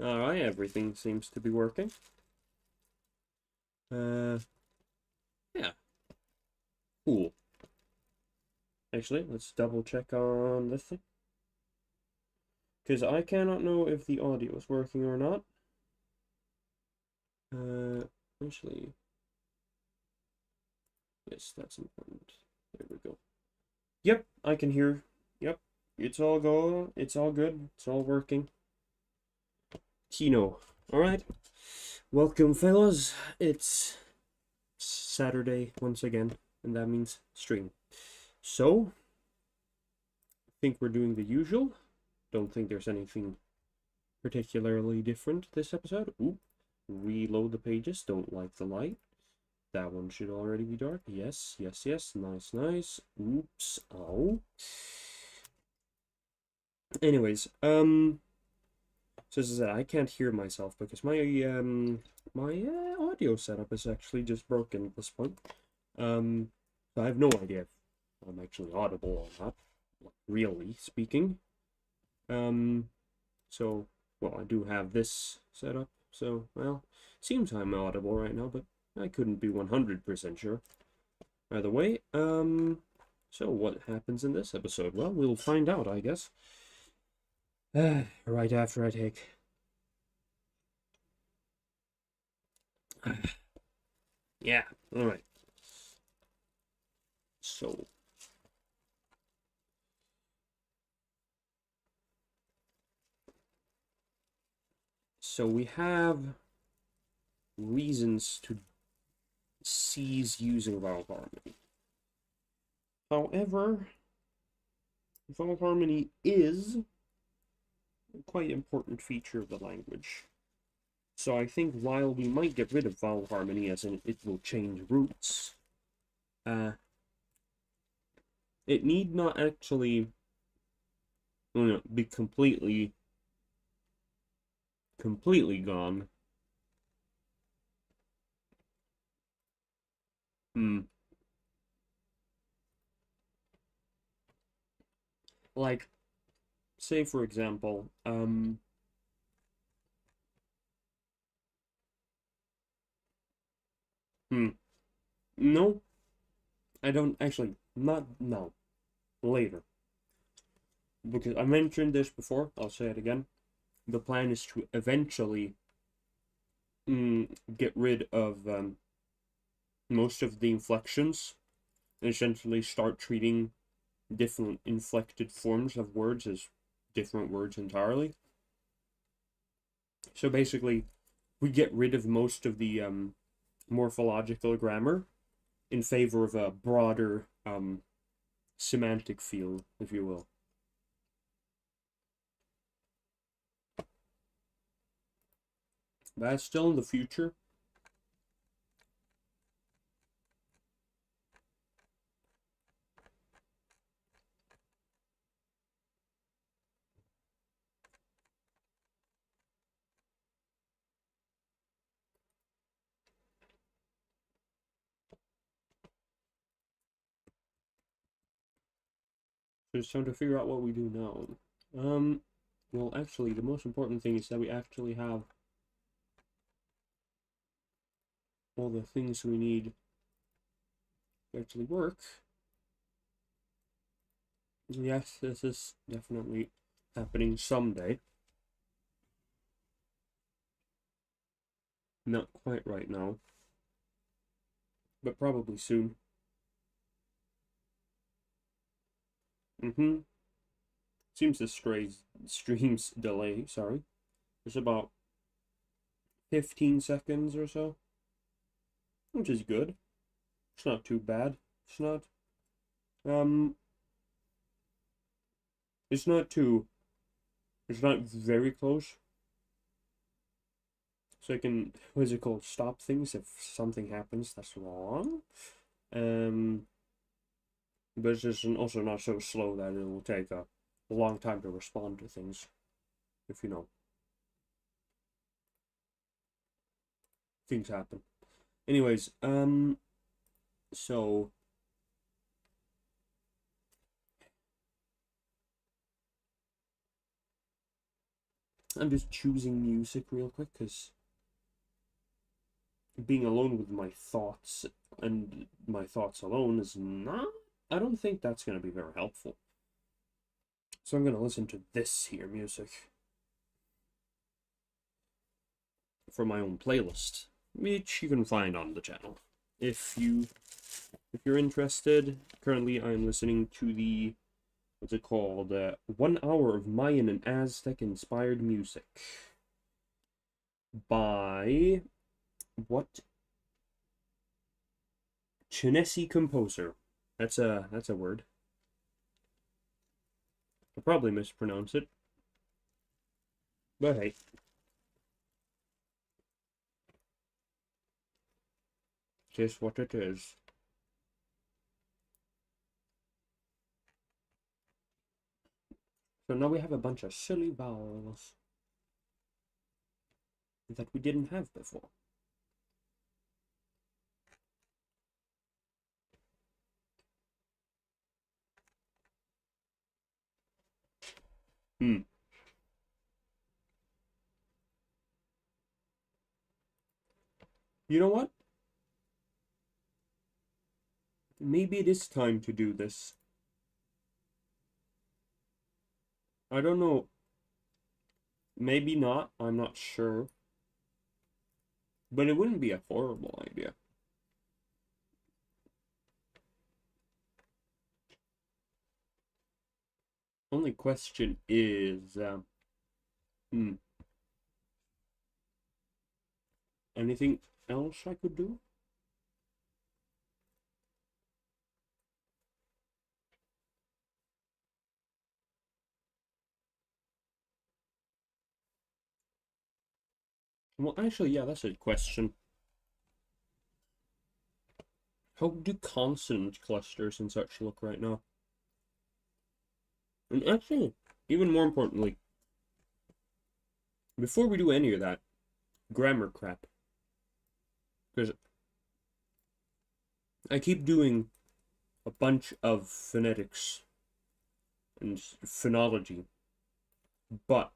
Alright, everything seems to be working. Yeah, cool. Actually, let's double check on this thing. Because I cannot know if the audio is working or not. Actually, yes, that's important. There we go. Yep, I can hear. Yep, it's all it's all good, it's all working. Kino. Alright. Welcome, fellas. It's Saturday once again, and that means stream. So, I think we're doing the usual. Don't think there's anything particularly different this episode. Ooh, reload the pages. Don't like the light. That one should already be dark. Yes, yes, yes. Nice, nice. Oops. Oh. Anyways, so as I said, I can't hear myself because my audio setup is actually just broken at this point. So I have no idea if I'm actually audible or not, like, really speaking. So, well, I do have this set up, so, well, seems I'm audible right now, but I couldn't be 100% sure. Either way, so what happens in this episode? Well, we'll find out, I guess. Right after I take... Yeah, alright. So... So we have reasons to cease using vowel harmony. However, vowel harmony is a quite important feature of the language. So I think while we might get rid of vowel harmony, as in it will change roots, it need not actually be completely gone. Like, say for example, no, I don't actually, not now, later. Because I mentioned this before, I'll say it again. The plan is to eventually get rid of most of the inflections and essentially start treating different inflected forms of words as different words entirely. So basically, we get rid of most of the morphological grammar in favor of a broader semantic field, if you will. That's still in the future. So it's time to figure out what we do now. Well, actually, the most important thing is that we actually have all the things we need to actually work. Yes, this is definitely happening someday. Not quite right now, but probably soon. Seems the stream's delay, sorry. It's about 15 seconds or so, which is good. It's not too bad. It's not, um, it's not too, it's not very close. So I can, what's it called, stop things if something happens that's wrong. But it's just also not so slow that it will take a long time to respond to things, if you know. Things happen. Anyways, so I'm just choosing music real quick because being alone with my thoughts and my thoughts alone is not. I don't think that's going to be very helpful. So I'm going to listen to this here music from my own playlist, which you can find on the channel. If you're interested, currently I'm listening to the, what's it called? 1 hour of Mayan and Aztec inspired music by what? Chinesi composer. That's a word. I'll probably mispronounce it. But hey. Just what it is. So now we have a bunch of silly vowels that we didn't have before. You know what? Maybe it is time to do this. I don't know. Maybe not. I'm not sure. But it wouldn't be a horrible idea. Only question is, anything else I could do? Well, actually, yeah, that's a question. How do consonant clusters and such look right now? And actually, even more importantly, before we do any of that, grammar crap. Because I keep doing a bunch of phonetics and phonology, but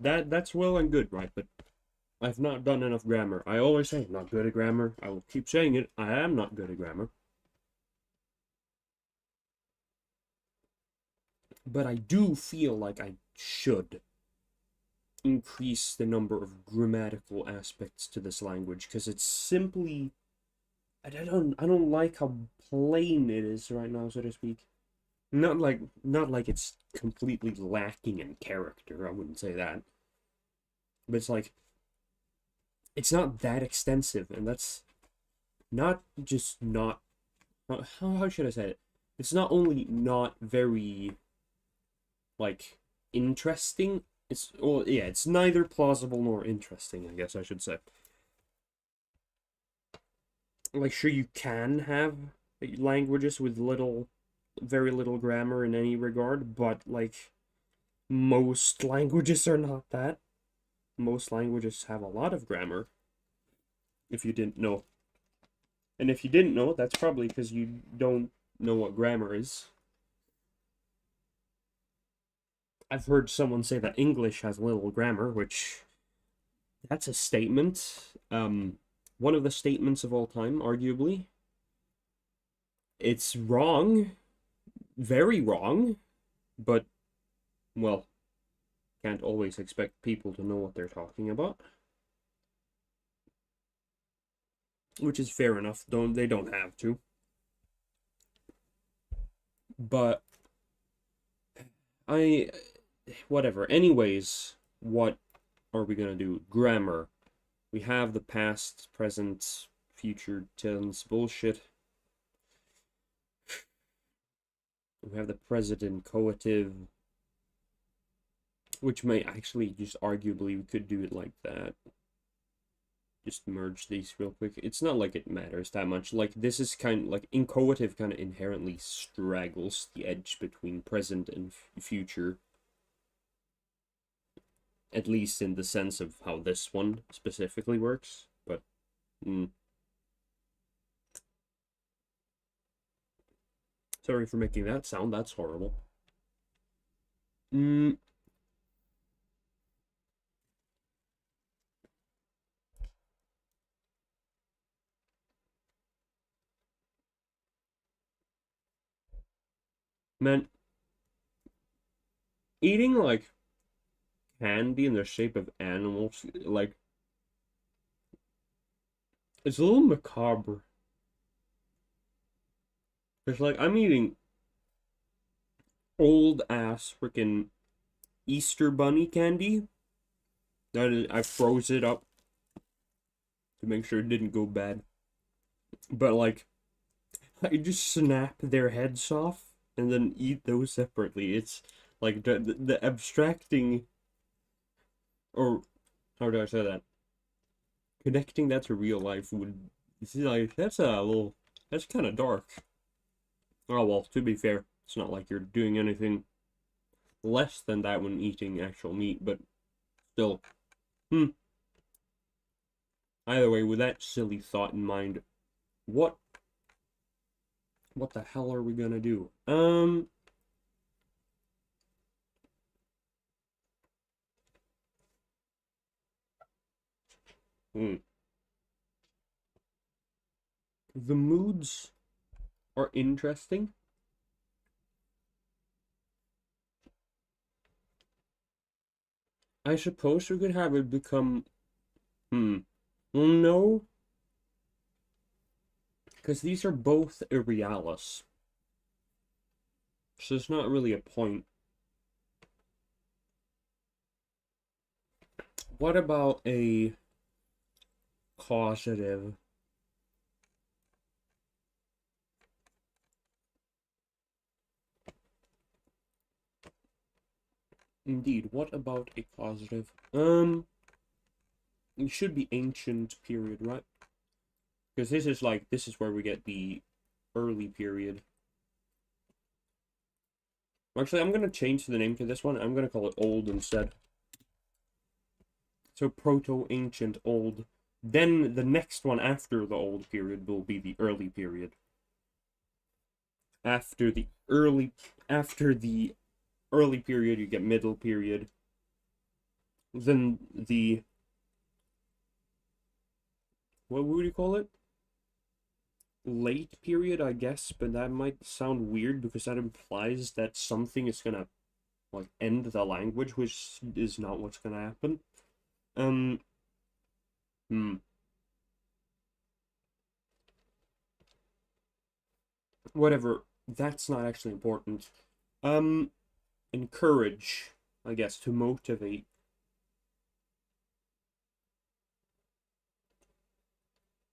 that's well and good, right? But I've not done enough grammar. I always say I'm not good at grammar. I will keep saying it. I am not good at grammar. But I do feel like I should increase the number of grammatical aspects to this language because it's simply I don't like how plain it is right now, so to speak. Not like it's completely lacking in character. I wouldn't say that. But it's like it's not that extensive, and that's not just not how should I say it? It's not only not very like interesting. It's neither plausible nor interesting, I guess I should say. Like, sure, you can have languages with very little grammar in any regard, but like most languages are not that. Most languages have a lot of grammar, if you didn't know. And if you didn't know, that's probably because you don't know what grammar is. I've heard someone say that English has little grammar, which that's a statement. One of the statements of all time, arguably. It's wrong, very wrong, but well, can't always expect people to know what they're talking about. Which is fair enough. They don't have to. But whatever. Anyways, what are we gonna do? Grammar. We have the past, present, future tense bullshit. We have the present incoative, which may actually just arguably we could do it like that. Just merge these real quick. It's not like it matters that much. Like, this is kind of like incoative kind of inherently straggles the edge between present and future. At least in the sense of how this one specifically works. But, sorry for making that sound. That's horrible. Man, eating like candy in the shape of animals, like it's a little macabre. It's like I'm eating old ass freaking Easter bunny candy. I froze it up to make sure it didn't go bad. But like I just snap their heads off and then eat those separately. It's like the abstracting, or how do I say that? Connecting that to real life would, see, like that's kind of dark. Oh well, to be fair, it's not like you're doing anything less than that when eating actual meat, but still. Hmm. Either way, with that silly thought in mind, what the hell are we gonna do? Hmm. The moods are interesting. I suppose we could have it become, well, no, because these are both irrealis. So it's not really a point. What about a causative? Indeed, what about a causative? It should be ancient period, right? Because this is where we get the early period. Actually, I'm gonna change the name to this one. I'm gonna call it old instead. So proto-ancient old. Then the next one after the old period will be the early period. After the early period, you get middle period. Then the, what would you call it? Late period, I guess, but that might sound weird because that implies that something is gonna like end the language, which is not what's gonna happen. Um, hmm. Whatever. That's not actually important. Um, encourage, I guess, to motivate.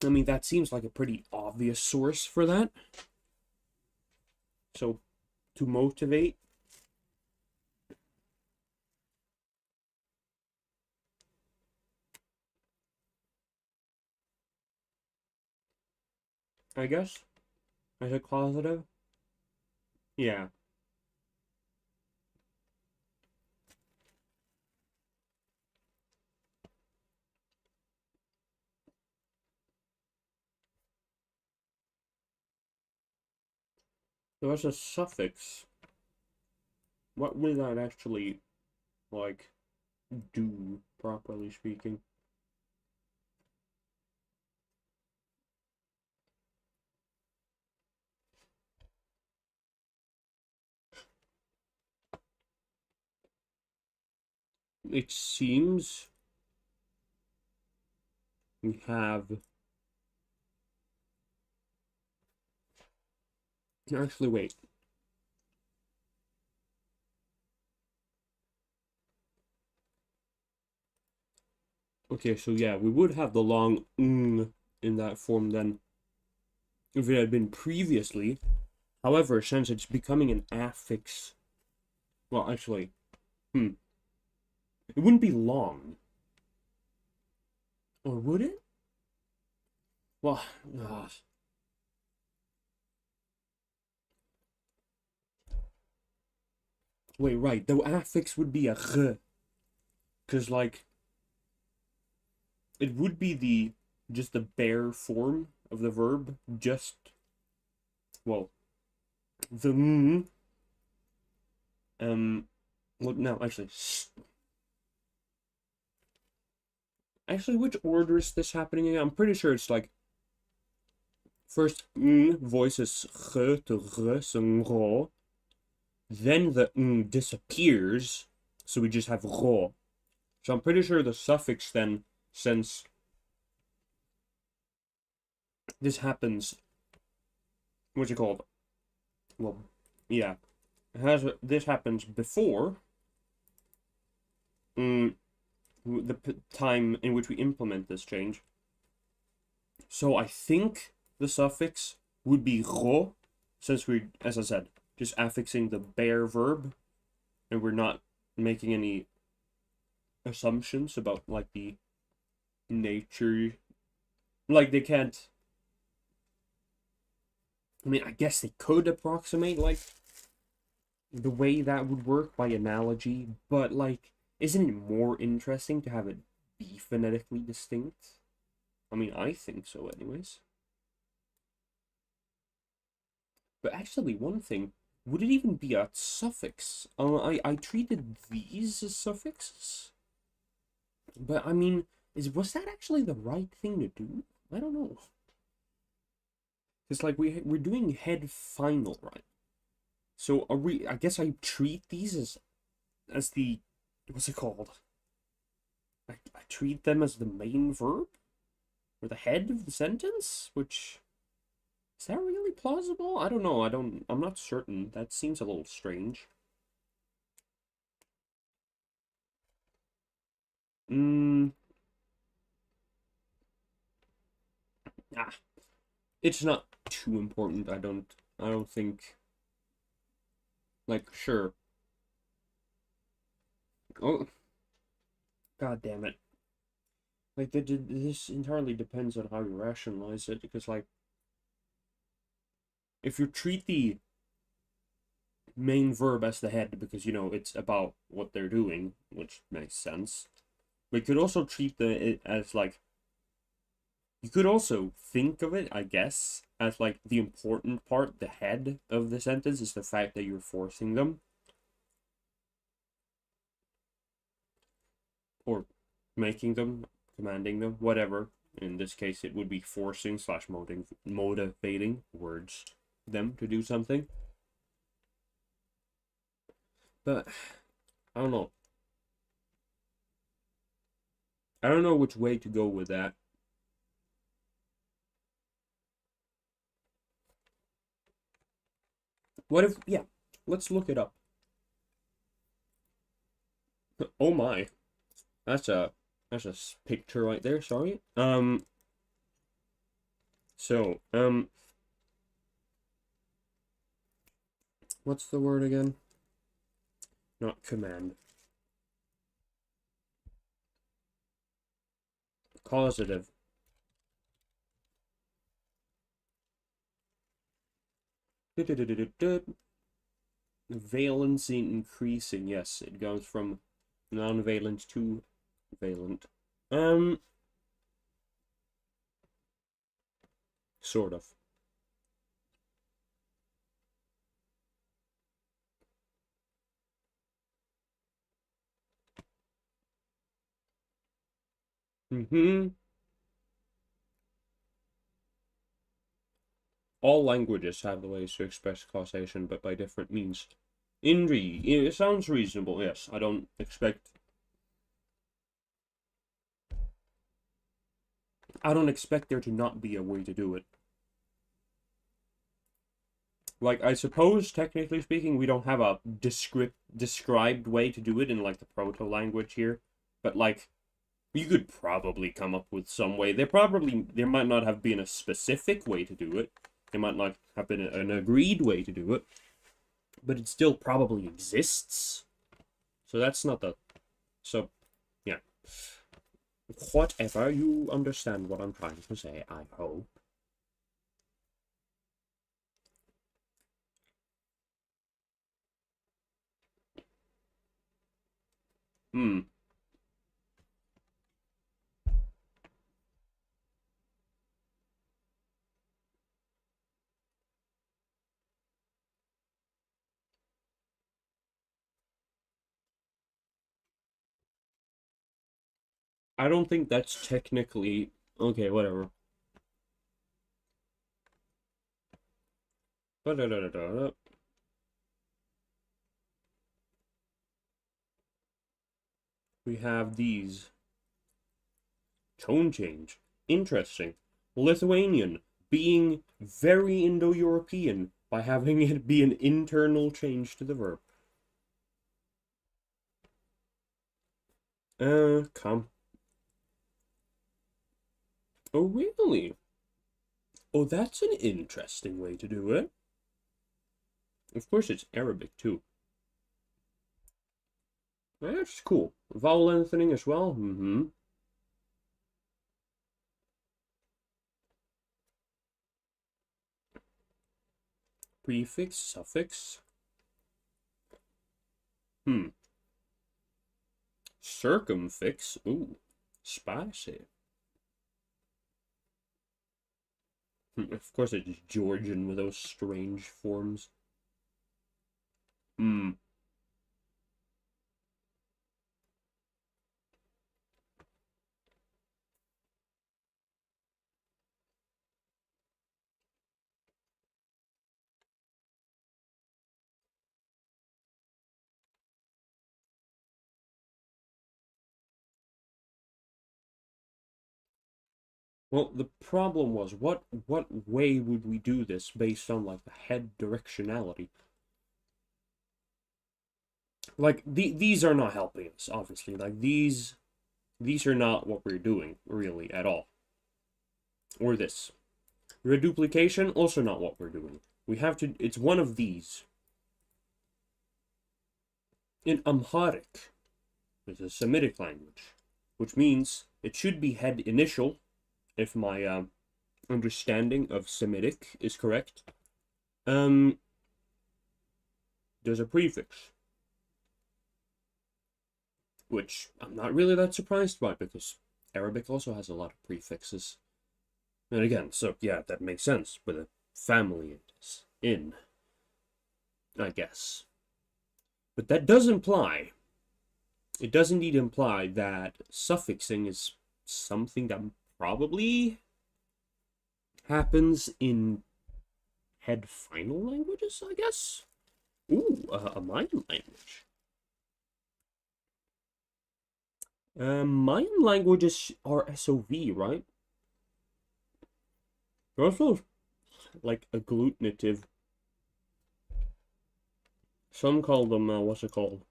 I mean, that seems like a pretty obvious source for that. So, to motivate. I guess, as a causative. Yeah. So as a suffix, what would that actually, like, do, properly speaking? It seems we have, actually, wait. Okay, so yeah, we would have the long ng in that form then if it had been previously. However, since it's becoming an affix, well, actually, it wouldn't be long. Or would it? Well, wait, right, the affix would be a r, because, like, it would be just the bare form of the verb, just, well, the well, no, actually, which order is this happening in? I'm pretty sure it's like, first voice is g to r, so ro, then the disappears, so we just have ro. So I'm pretty sure the suffix then, since this happens, what's it called? Well, yeah, this happens before the time in which we implement this change. So I think the suffix would be ro, since we, as I said, just affixing the bare verb, and we're not making any assumptions about like the nature. Like they can't. I mean, I guess they could approximate like the way that would work by analogy, but like, isn't it more interesting to have it be phonetically distinct? I mean, I think so, anyways. But actually, one thing, would it even be a suffix? I treated these as suffixes, but I mean, was that actually the right thing to do? I don't know. It's like we're doing head final, right? So are we? I guess I treat these as the, what's it called? I treat them as the main verb or the head of the sentence, which, is that really plausible? I don't know. I'm not certain. That seems a little strange. Ah, it's not too important. I don't think, like, sure. Oh, god damn it. Like, this entirely depends on how you rationalize it, because, like, if you treat the main verb as the head, because, you know, it's about what they're doing, which makes sense, we could also treat it as, like, you could also think of it, I guess, as, like, the important part, the head of the sentence, is the fact that you're forcing them, or making them, commanding them, whatever. In this case, it would be forcing slash motivating words them to do something. But I don't know. I don't know which way to go with that. What if, yeah, let's look it up. Oh my, that's a picture right there. Sorry. So what's the word again? Not command. Causative. Valency increasing. Yes, it goes from non-valent to valent. Sort of. All languages have the ways to express causation, but by different means. Indeed, it sounds reasonable. Yes, I don't expect there to not be a way to do it. Like, I suppose, technically speaking, we don't have a described way to do it in, like, the proto-language here. But, like, you could probably come up with some way. There might not have been a specific way to do it. There might not have been an agreed way to do it. But it still probably exists. So that's not the... So, yeah. Whatever, you understand what I'm trying to say, I hope. I don't think that's technically... Okay, whatever. we have these. Tone change. Interesting. Lithuanian being very Indo-European by having it be an internal change to the verb. Come. Oh, really? Oh, that's an interesting way to do it. Of course, it's Arabic, too. That's cool. Vowel lengthening as well. Mm-hmm. Prefix, suffix. Circumfix. Ooh, spicy. Of course, it's Georgian with those strange forms. Well, the problem was, what way would we do this based on, like, the head directionality? Like, these are not helping us, obviously. Like, these are not what we're doing, really, at all. Or this. Reduplication, also not what we're doing. We have to, it's one of these. In Amharic, it's a Semitic language, which means it should be head initial, if my understanding of Semitic is correct. There's a prefix, which I'm not really that surprised by, because Arabic also has a lot of prefixes. And again, so yeah, that makes sense with a family in, I guess. But that does imply, it does indeed imply that suffixing is something that probably happens in head final languages, I guess. Ooh, a Mayan language. Mayan languages are SOV, right? They're also like agglutinative. Some call them, what's it called?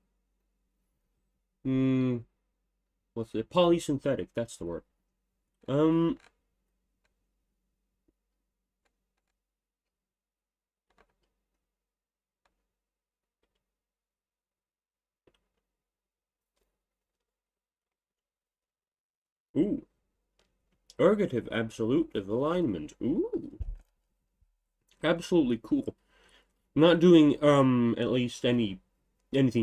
What's it? Polysynthetic, that's the word. Ooh. Ergative absolutive alignment. Ooh. Absolutely cool. I'm not doing, at least anything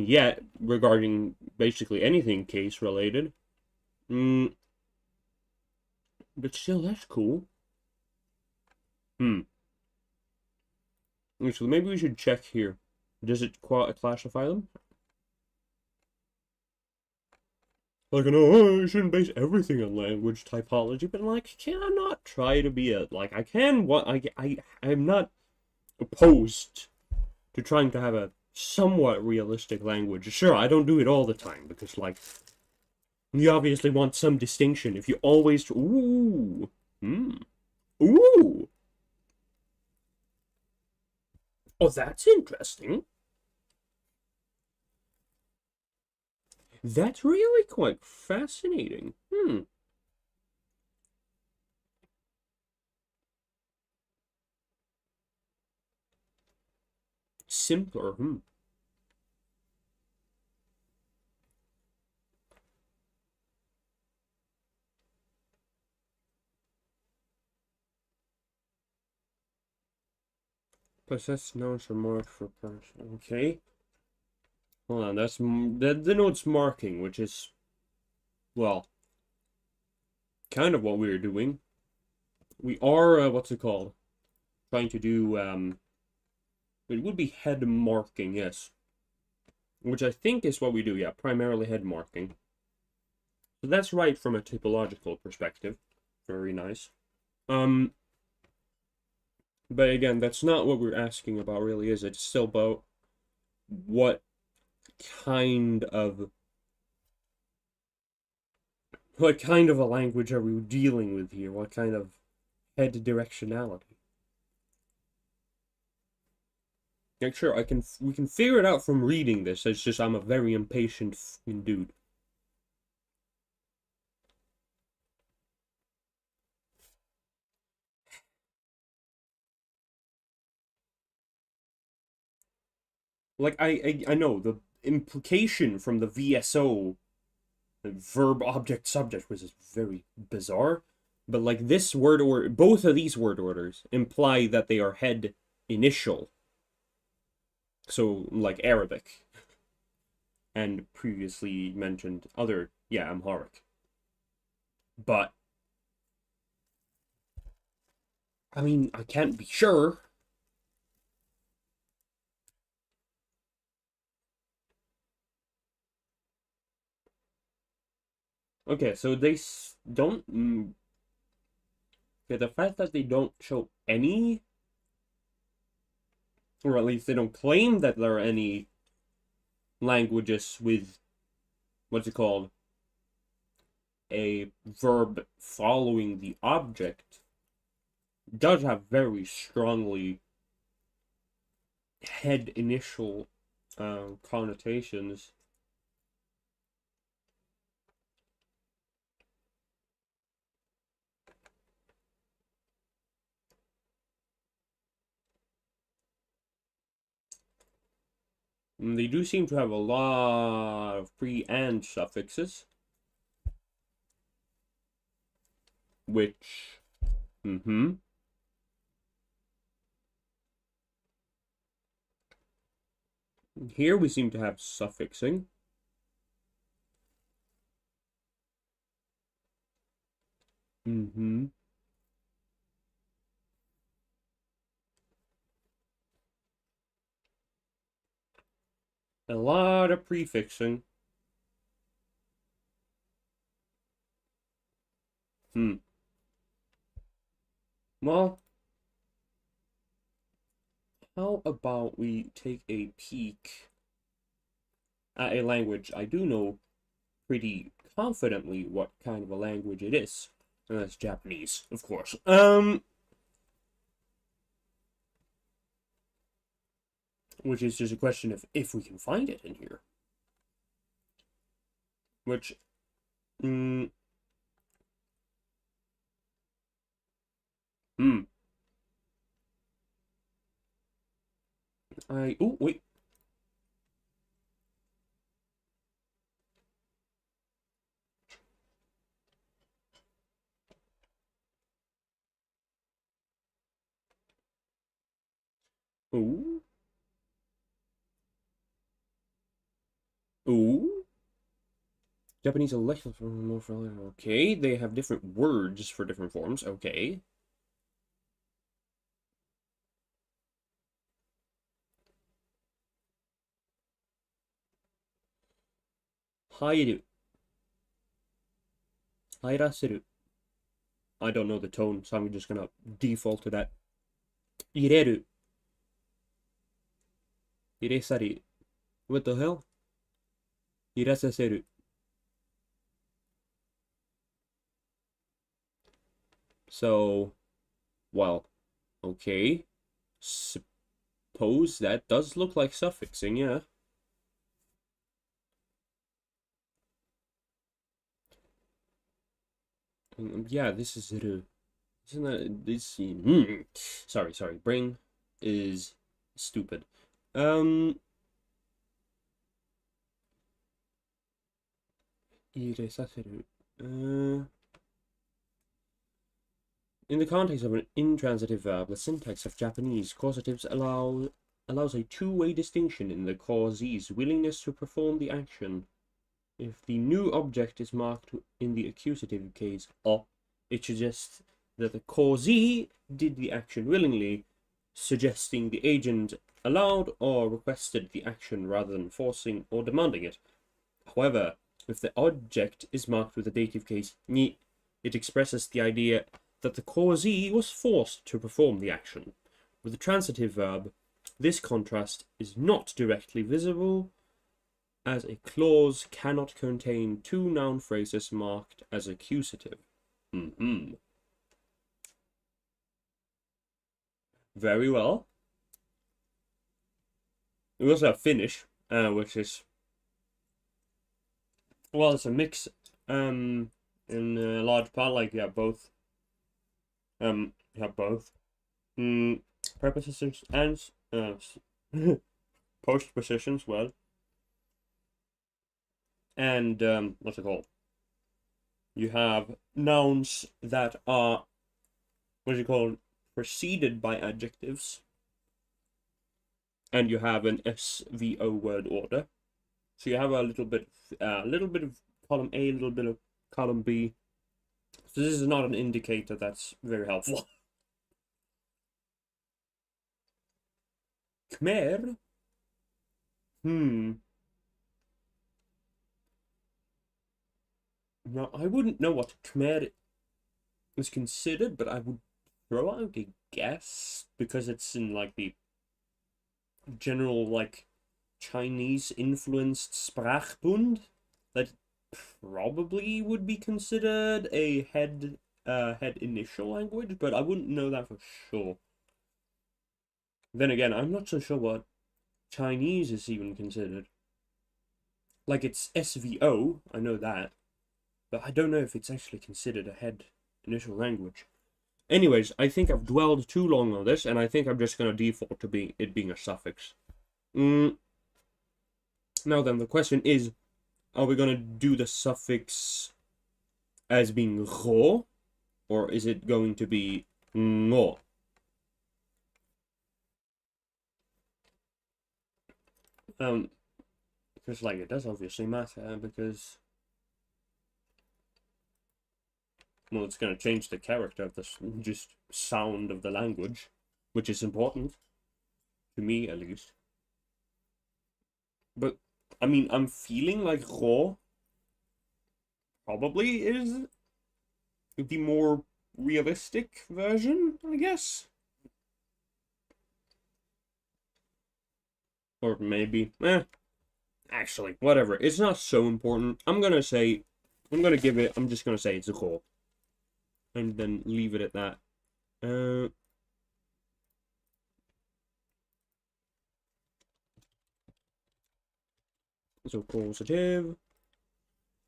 yet regarding basically anything case related. But still, that's cool. So maybe we should check here. Does it classify them? Like, no, I shouldn't base everything on language typology, but like, can I not try to be I can, I'm not opposed to trying to have a somewhat realistic language. Sure, I don't do it all the time, because, like, you obviously want some distinction. If you always, ooh, ooh. Oh, that's interesting. That's really quite fascinating. Simpler, Possess nouns are marked for person. Okay. Hold on, that denotes marking, which is, well, kind of what we're doing. We are, what's it called? Trying to do, it would be head marking, yes. Which I think is what we do, yeah, primarily head marking. So that's right from a typological perspective. Very nice. But again, that's not what we're asking about, really, is it? It's still about what kind of What kind of a language are we dealing with here? What kind of head directionality? Yeah, sure, we can figure it out from reading this. It's just I'm a very impatient dude. Like I know the implication from the VSO, the verb object subject, was very bizarre. But like this word or both of these word orders imply that they are head initial. So like Arabic and previously mentioned other Amharic. But I mean I can't be sure. Okay, so they don't. Okay, the fact that they don't show any, or at least they don't claim that there are any languages with what's it called, a verb following the object, does have very strongly head initial connotations. And they do seem to have a lot of pre-and suffixes, which, Here we seem to have suffixing. A lot of prefixing. Well, how about we take a peek at a language I do know pretty confidently what kind of a language it is. And that's Japanese, of course. Which is just a question of if we can find it in here. Which, oh, wait. Ooh. Ooh. Japanese elections for more for okay. They have different words for different forms. Okay. Hairu. Hairaseru. I don't know the tone, so I'm just gonna default to that. Ireru. Iresaru. What the hell? Irasaseru. So, well, okay. Suppose that does look like suffixing, yeah. Yeah, this is ru. Isn't that this? Sorry. Brain is stupid. Iresaseru. In the context of an intransitive verb, the syntax of Japanese causatives allows a two-way distinction in the causee's willingness to perform the action. If the new object is marked in the accusative case "o," it suggests that the causee did the action willingly, suggesting the agent allowed or requested the action rather than forcing or demanding it. However, if the object is marked with the dative case "ni," it expresses the idea that the causee was forced to perform the action. With the transitive verb, this contrast is not directly visible, as a clause cannot contain two noun phrases marked as accusative. Very well. We also have finish, which is, well, it's a mix. In a large part, like you have both. You have both. Prepositions and postpositions, well. And what's it called? You have nouns that are, what's it called, preceded by adjectives. And you have an SVO word order. So you have a little bit of column A, a little bit of column B. So this is not an indicator that's very helpful. Khmer? No, I wouldn't know what Khmer is considered, but I would throw out a guess because it's in like the general like Chinese influenced Sprachbund that probably would be considered a head initial language, but I wouldn't know that for sure. Then again, I'm not so sure what Chinese is even considered. Like it's SVO, I know that, but I don't know if it's actually considered a head initial language. Anyways, I think I've dwelled too long on this, and I think I'm just going to default to it being a suffix. Now then, the question is, are we going to do the suffix as being ro, or is it going to be ngo? Because like it does obviously matter, because well, it's going to change the character of the just sound of the language, which is important to me at least. But I mean, I'm feeling like ro probably is the more realistic version, I guess. Or maybe, actually, whatever. It's not so important. I'm just gonna say it's a ro. And then leave it at that. So causative.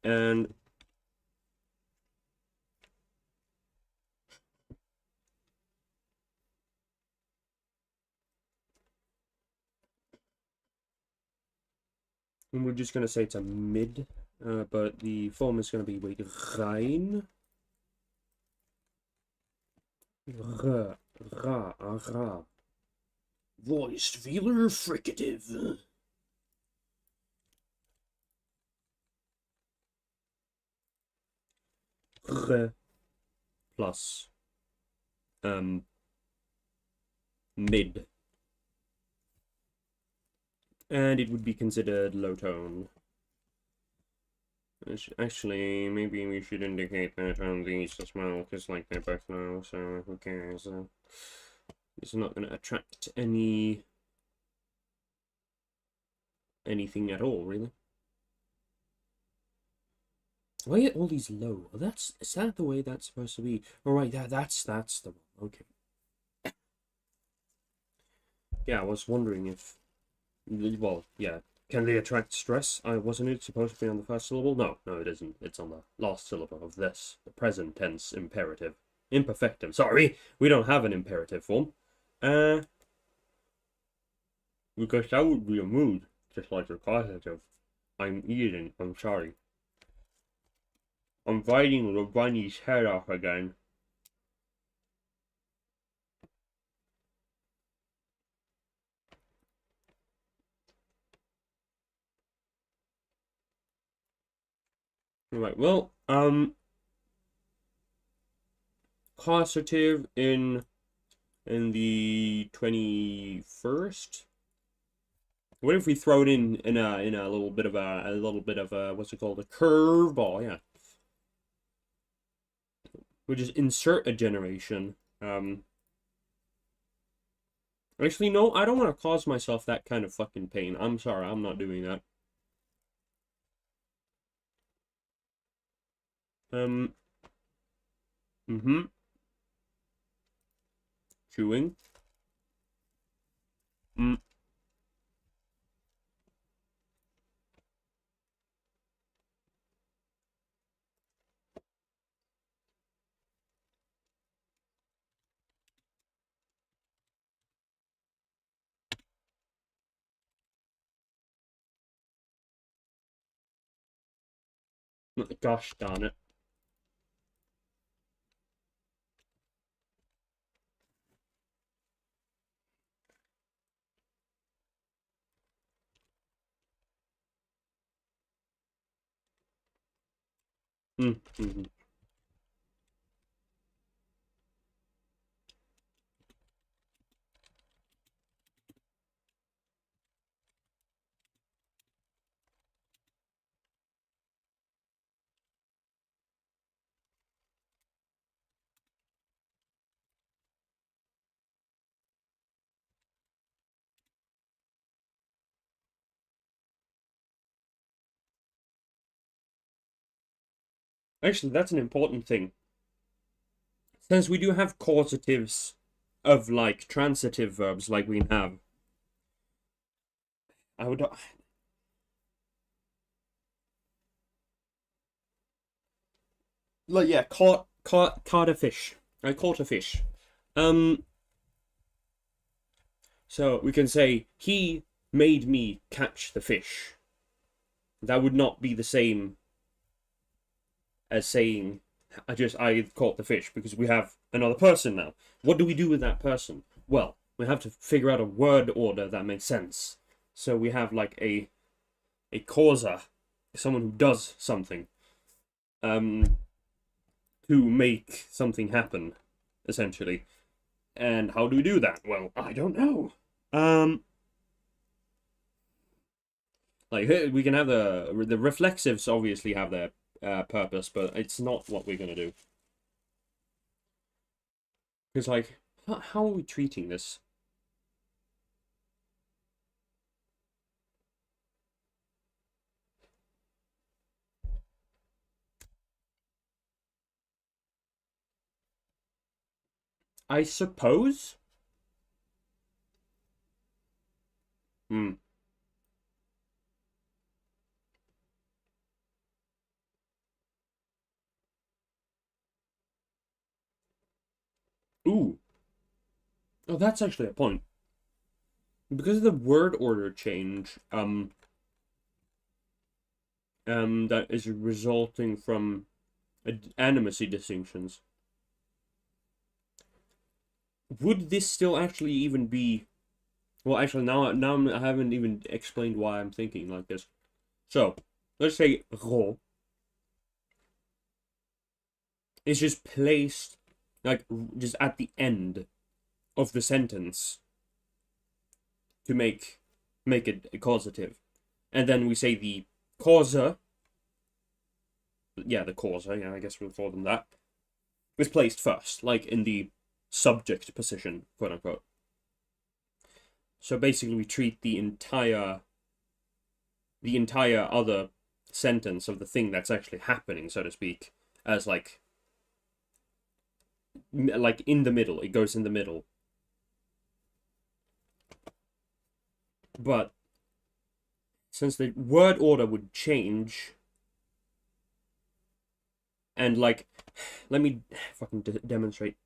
And we're just going to say it's a mid, but the form is going to be, wait, rein. Ra, ra. Voiced velar fricative. R plus mid. And it would be considered low tone. Actually, maybe we should indicate that on these as well, because like they're both low, so who cares? It's not going to attract anything at all, really. Why are all these low? Well, is that the way that's supposed to be? All right, that's the one. Okay. Yeah, I was wondering if, well, yeah. Can they attract stress? Wasn't it supposed to be on the first syllable? No, it isn't. It's on the last syllable of this. The present tense imperative. Imperfectum. Sorry, we don't have an imperative form. Because that would be a mood, just like the causative. I'm eating. I'm sorry. I'm biting the bunny's head off again. Right, well, causative in the 21st. What if we throw it in a little bit of a what's it called, a curveball? Yeah, which is insert a generation. Actually, no, I don't want to cause myself that kind of fucking pain. I'm sorry, I'm not doing that. Um. Mm-hmm. Chewing. Mm. Gosh darn it. Mm-hmm. Actually, that's an important thing. Since we do have causatives of like transitive verbs like we have, I would like yeah, caught a fish. I caught a fish. Um so we can say he made me catch the fish. That would not be the same as saying I caught the fish because we have another person now. What do we do with that person? Well, we have to figure out a word order that makes sense. So we have like a causer, someone who does something, um, to make something happen, essentially. And how do we do that? Well, I don't know. Um, like we can have the reflexives obviously have their purpose, but it's not what we're gonna do. Because like, how are we treating this? I suppose. Hmm. Ooh. Oh, that's actually a point. Because of the word order change, that is resulting from animacy distinctions. Would this still actually even be? Well, actually, I haven't even explained why I'm thinking like this. So, let's say ro is just placed like just at the end of the sentence to make it a causative, and then we say the causa, yeah, the causa, yeah, I guess we'll call them that, is placed first, like in the subject position, quote unquote. So basically, we treat the entire other sentence of the thing that's actually happening, so to speak, as like in the middle. It goes in the middle. But since the word order would change, and like, let me fucking demonstrate.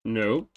No.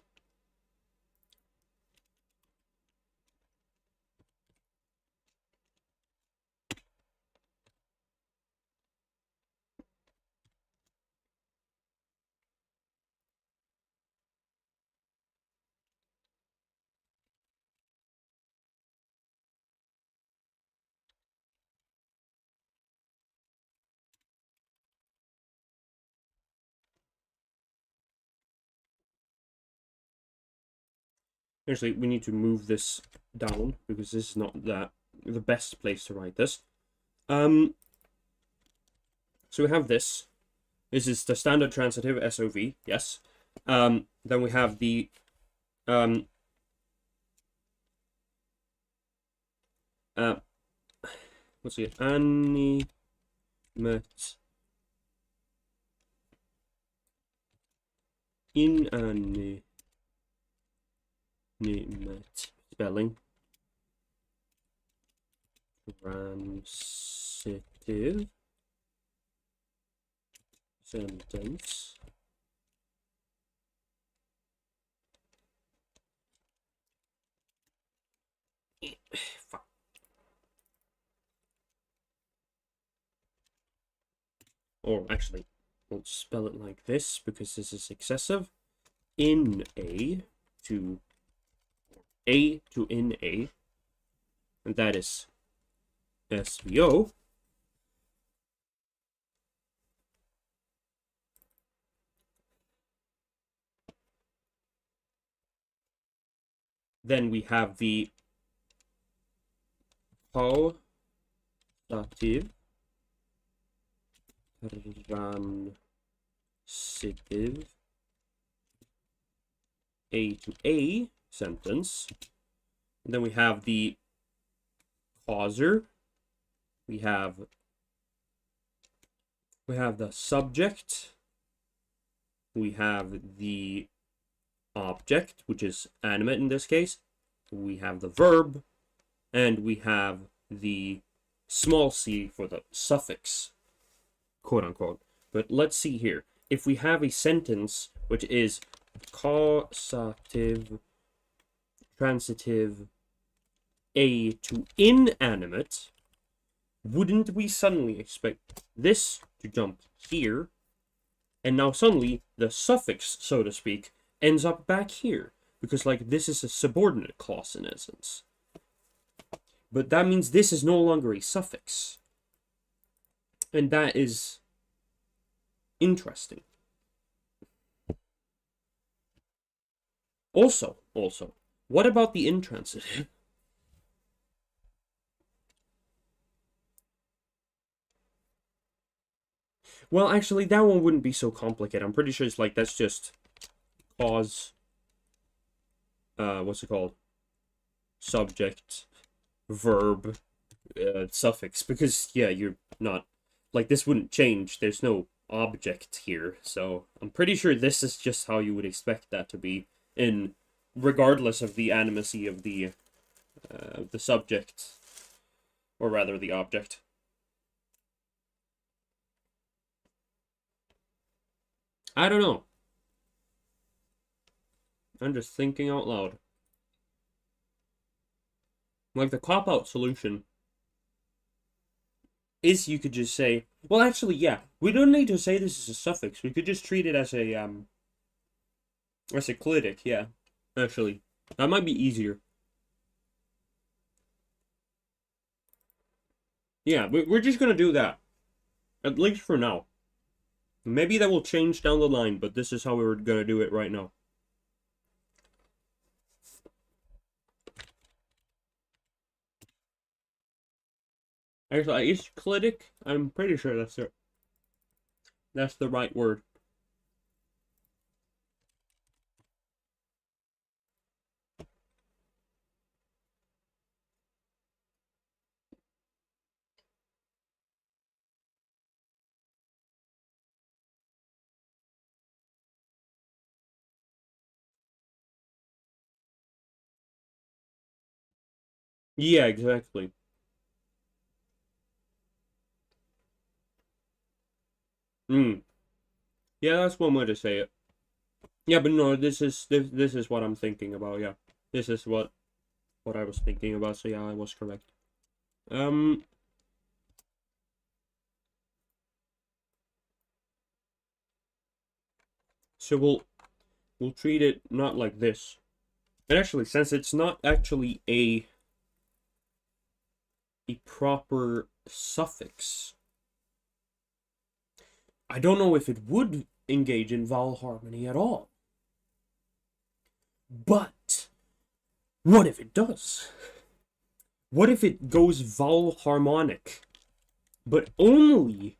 Actually, we need to move this down because this is not the best place to write this. Um, so we have this. This is the standard transitive SOV, yes. Then we have the what's it? Animate. Inanimate spelling. Transitive sentence. Fuck. Or actually, we'll spell it like this because this is excessive. In A to in A, and that is SVO. Then we have the causative transitive A to A sentence. And then we have the causer. We have the subject. We have the object, which is animate in this case. We have the verb, and we have the small c for the suffix, quote unquote. But let's see here. If we have a sentence which is causative transitive A to inanimate, wouldn't we suddenly expect this to jump here? And now suddenly the suffix, so to speak, ends up back here. Because, like, this is a subordinate clause in essence. But that means this is no longer a suffix. And that is interesting. Also, what about the intransitive? Well, actually, that one wouldn't be so complicated. I'm pretty sure it's like, that's just cause, what's it called? Subject, verb, suffix. Because, yeah, you're not, like, this wouldn't change. There's no object here. So, I'm pretty sure this is just how you would expect that to be, in regardless of the animacy of the subject, or rather the object. I don't know. I'm just thinking out loud. Like, the cop-out solution is you could just say, well, actually, yeah, we don't need to say this is a suffix. We could just treat it as a clitic, yeah. Actually, that might be easier. Yeah, we're just gonna do that. At least for now. Maybe that will change down the line, but this is how we're gonna do it right now. Actually, is clitic? I'm pretty sure that's the right word. Yeah, exactly. Yeah, that's one way to say it. Yeah, but no, this is what I'm thinking about. Yeah, this is what I was thinking about. So yeah, I was correct. So we'll treat it not like this. And actually, since it's not actually a proper suffix, I don't know if it would engage in vowel harmony at all. But what if it does? What if it goes vowel harmonic, but only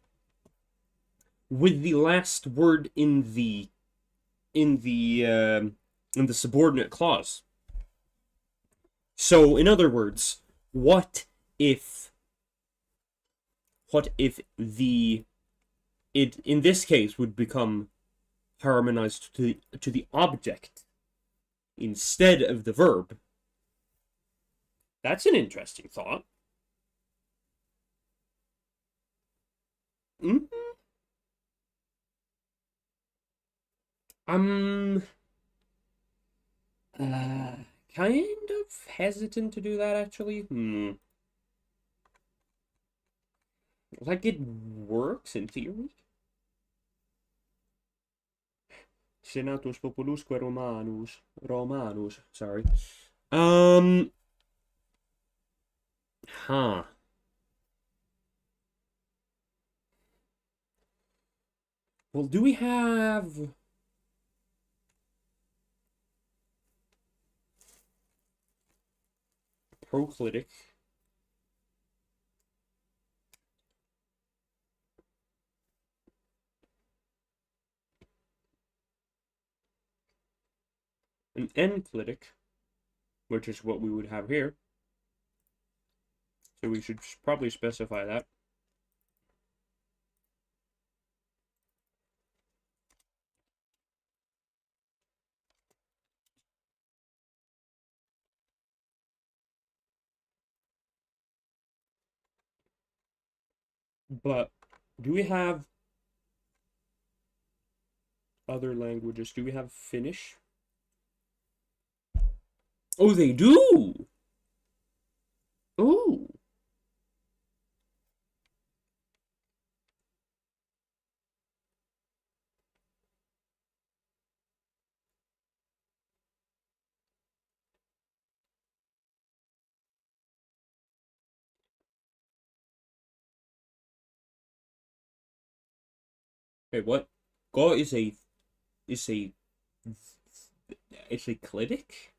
with the last word in the subordinate clause. So, in other words, what if the it in this case would become harmonized to the object instead of the verb? That's an interesting thought. Mm? I'm kind of hesitant to do that, actually. Like, it works in theory. Senatus populusque Romanus. Sorry. Huh. Well, do we have proclitic? An enclitic, which is what we would have here. So we should probably specify that. But do we have other languages? Do we have Finnish? Oh, they do! Oh! Wait, what? Go is a it's a clitic?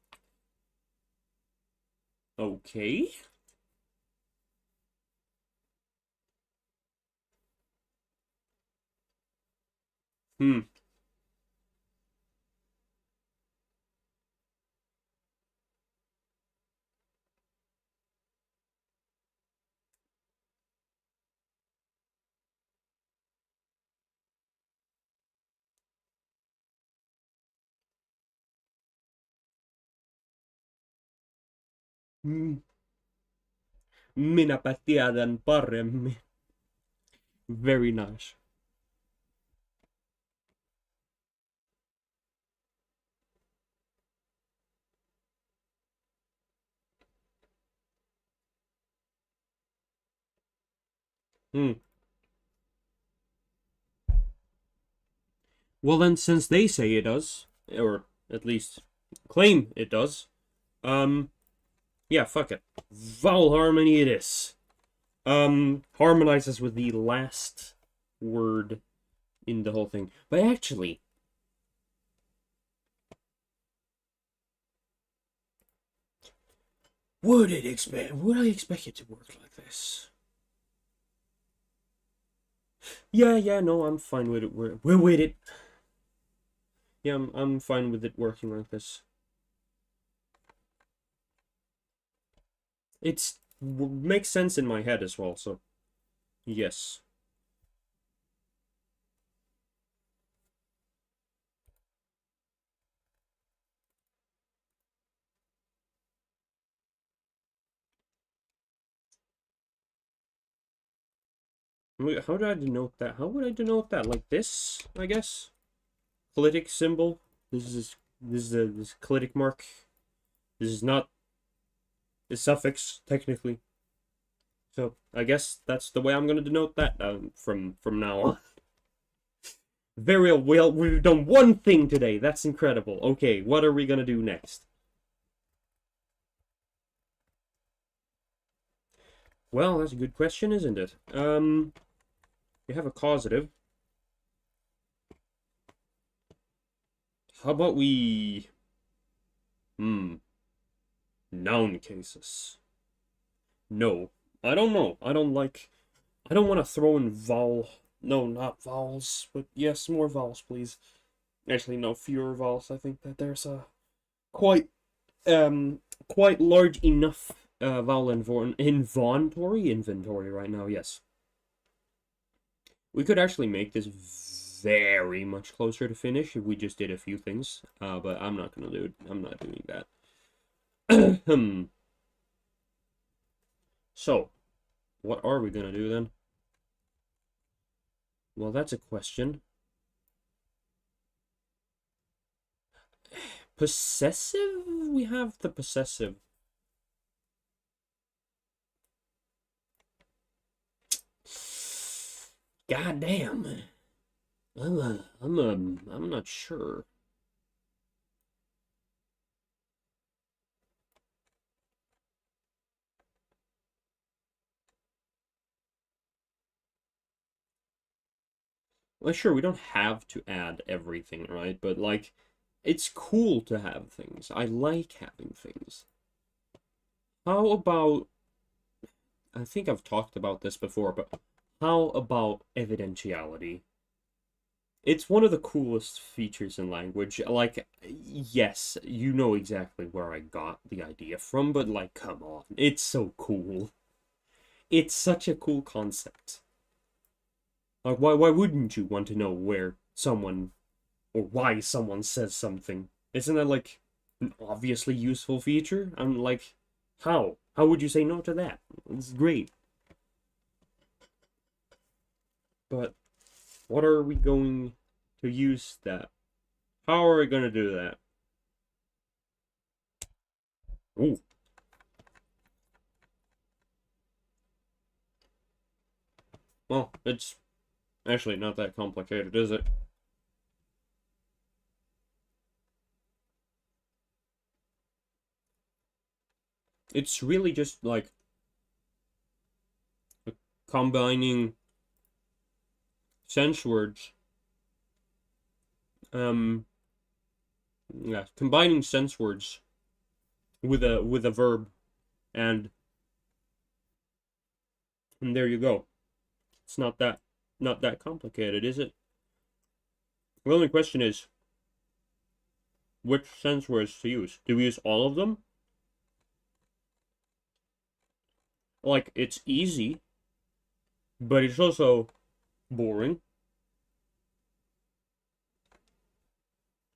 Okay. Hmm. Minäpä tiedän paremmin. Very nice. Hmm. Well then, since they say it does, or at least claim it does, yeah, fuck it. Vowel harmony it is. Harmonizes with the last word in the whole thing. But actually, would I expect it to work like this? Yeah, no, I'm fine with it. We're with it. Yeah, I'm fine with it working like this. It's makes sense in my head as well, so yes. How do I denote that? How would I denote that? Like this, I guess? Clitic symbol. This clitic mark. This is not a suffix, technically. So I guess that's the way I'm gonna denote that from now on. Very well, we've done one thing today. That's incredible. Okay, what are we gonna do next? Well, that's a good question, isn't it? We have a causative. How about we... Noun cases. No. I don't know. I don't want to throw in vowel No, not vowels, but yes, more vowels, please. Actually, no, fewer vowels. I think that there's a quite quite large enough vowel inventory right now. Yes, we could actually make this very much closer to finish if we just did a few things. But I'm not gonna do it. I'm not doing that. So, what are we gonna do then? Well, that's a question. Possessive? We have the possessive. God damn. I'm not sure. Well, sure, we don't have to add everything, right? But, like, it's cool to have things. I like having things. How about... I think I've talked about this before, but how about evidentiality? It's one of the coolest features in language. Like, yes, you know exactly where I got the idea from, but, like, come on. It's so cool. It's such a cool concept. Like, why wouldn't you want to know where someone or why someone says something? Isn't that like an obviously useful feature? I'm like, how? How would you say no to that? It's great. But what are we going to use that? How are we going to do that? Ooh. Well, it's actually not that complicated, is it? It's really just like combining sense words. Um, yeah, combining sense words with a verb, and there you go. It's not that complicated, is it? The only question is which sense words to use. Do we use all of them? Like, it's easy, but it's also boring.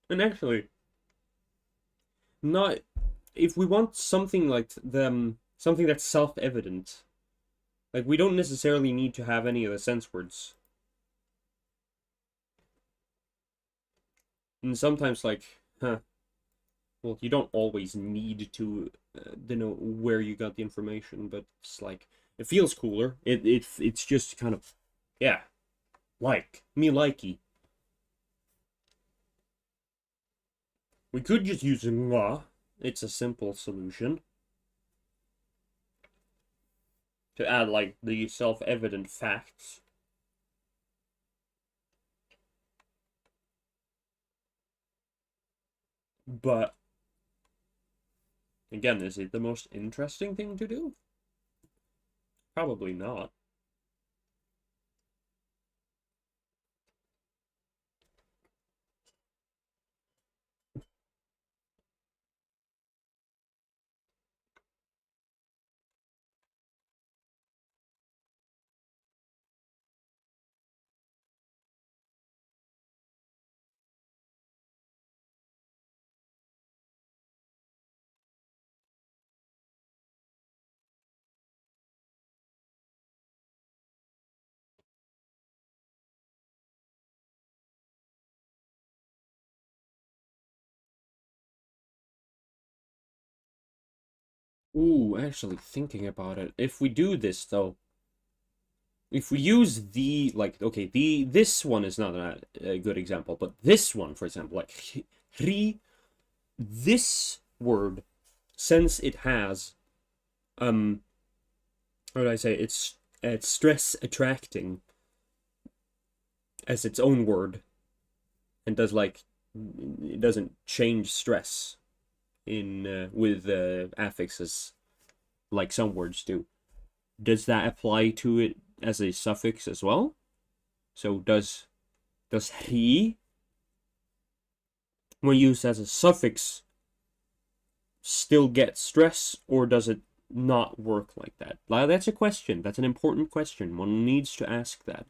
And actually, not if we want something like them, something that's self-evident. Like, we don't necessarily need to have any of the sense words. And sometimes, like, well, you don't always need to know where you got the information, but it's like it feels cooler. It's just kind of, yeah, like me likey. We could just use nga. It's a simple solution to add like the self-evident facts. But again, is it the most interesting thing to do? Probably not. Ooh, actually thinking about it. If we do this though, if we use the like okay, this one is not a good example, but this one, for example, like ri, this word, since it has how do I say it's stress attracting as its own word and does like it doesn't change stress in with affixes like some words do. Does that apply to it as a suffix as well? So does he, when used as a suffix, still get stress, or does it not work like that? That's a question. That's an important question. One needs to ask that.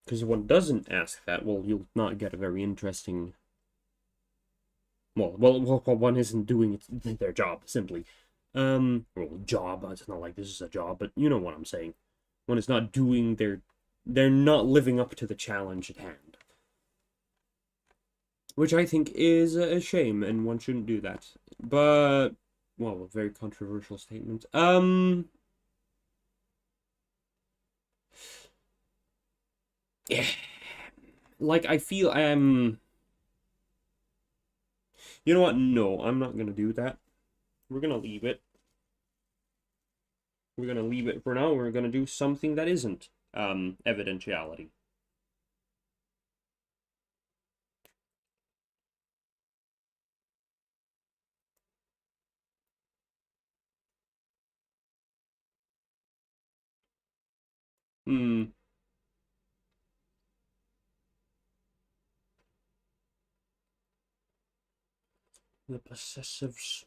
Because if one doesn't ask that, well, you'll not get a very interesting... Well, one isn't doing their job, simply. Well, job, it's not like this is a job, but you know what I'm saying. One is not doing they're not living up to the challenge at hand. Which I think is a shame, and one shouldn't do that. But, well, a very controversial statement. Yeah. Like, I feel you know what? No, I'm not gonna do that. We're gonna leave it. We're gonna leave it for now. We're gonna do something that isn't, evidentiality. Hmm. The possessives.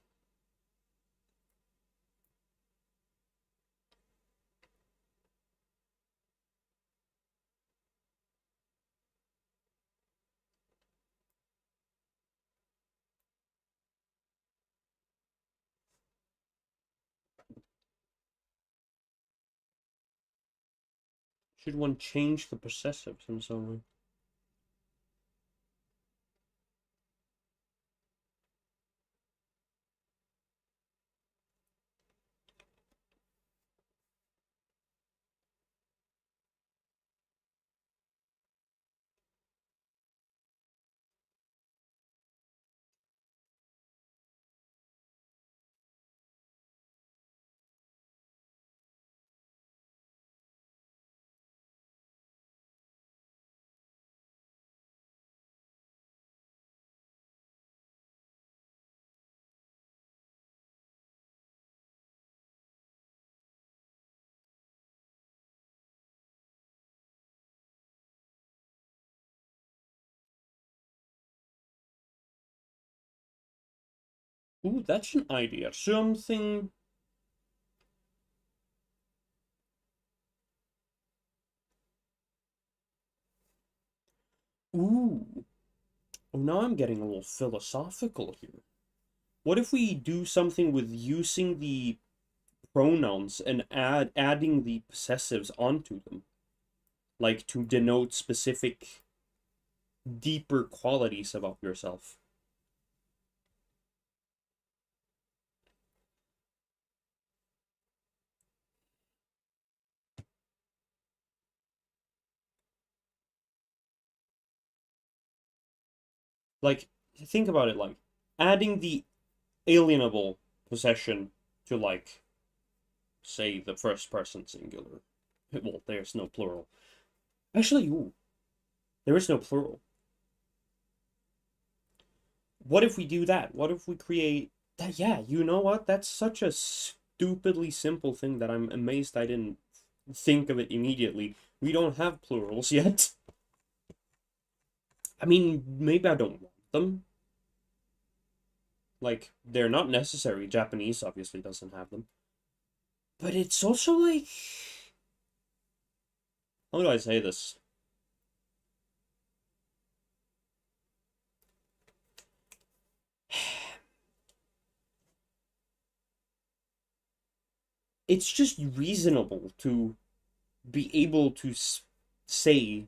Should one change the possessives in some way? Ooh, that's an idea. Something... Ooh. Oh, now I'm getting a little philosophical here. What if we do something with using the pronouns and adding the possessives onto them? Like, to denote specific, deeper qualities about yourself. Like, think about it, like, adding the alienable possession to, like, say, the first person singular. Well, there's no plural. Actually, ooh, there is no plural. What if we do that? What if we create that? Yeah, you know what? That's such a stupidly simple thing that I'm amazed I didn't think of it immediately. We don't have plurals yet. I mean, maybe I don't want them. Like, they're not necessary. Japanese obviously doesn't have them. But it's also like... How do I say this? It's just reasonable to be able to say,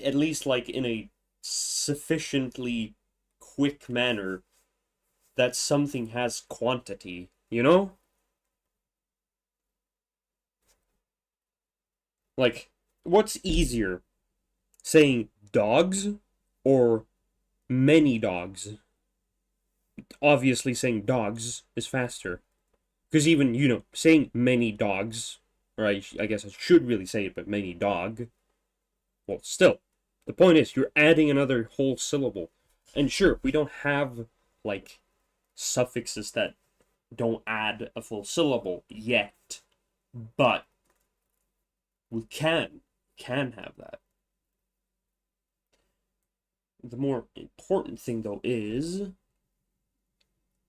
at least like in a sufficiently quick manner, that something has quantity, you know? Like, what's easier? Saying dogs or many dogs? Obviously, saying dogs is faster. Because even, saying many dogs, or I guess I should really say it, but many dog, well, still, the point is, you're adding another whole syllable. And sure, we don't have, like, suffixes that don't add a full syllable yet, but We can have that. The more important thing, though, is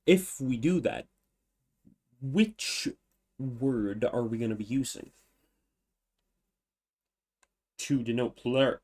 if we do that, which word are we going to be using to denote plurality?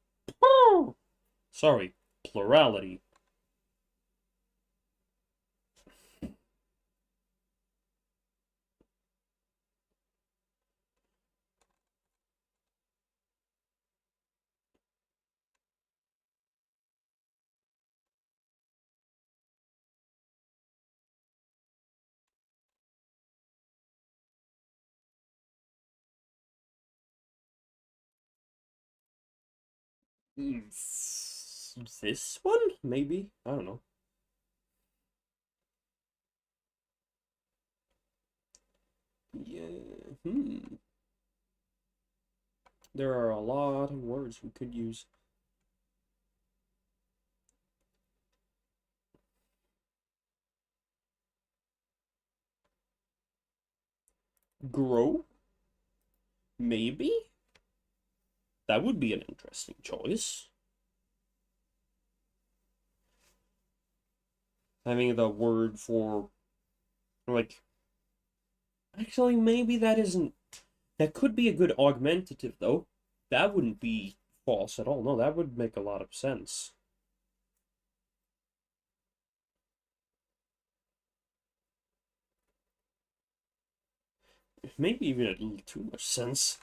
This one? Maybe? I don't know. Yeah. There are a lot of words we could use. Grow? Maybe? That would be an interesting choice. Having the word for, like, actually, maybe that isn't, that could be a good augmentative, though. That wouldn't be false at all. No, that would make a lot of sense. Maybe even a little too much sense.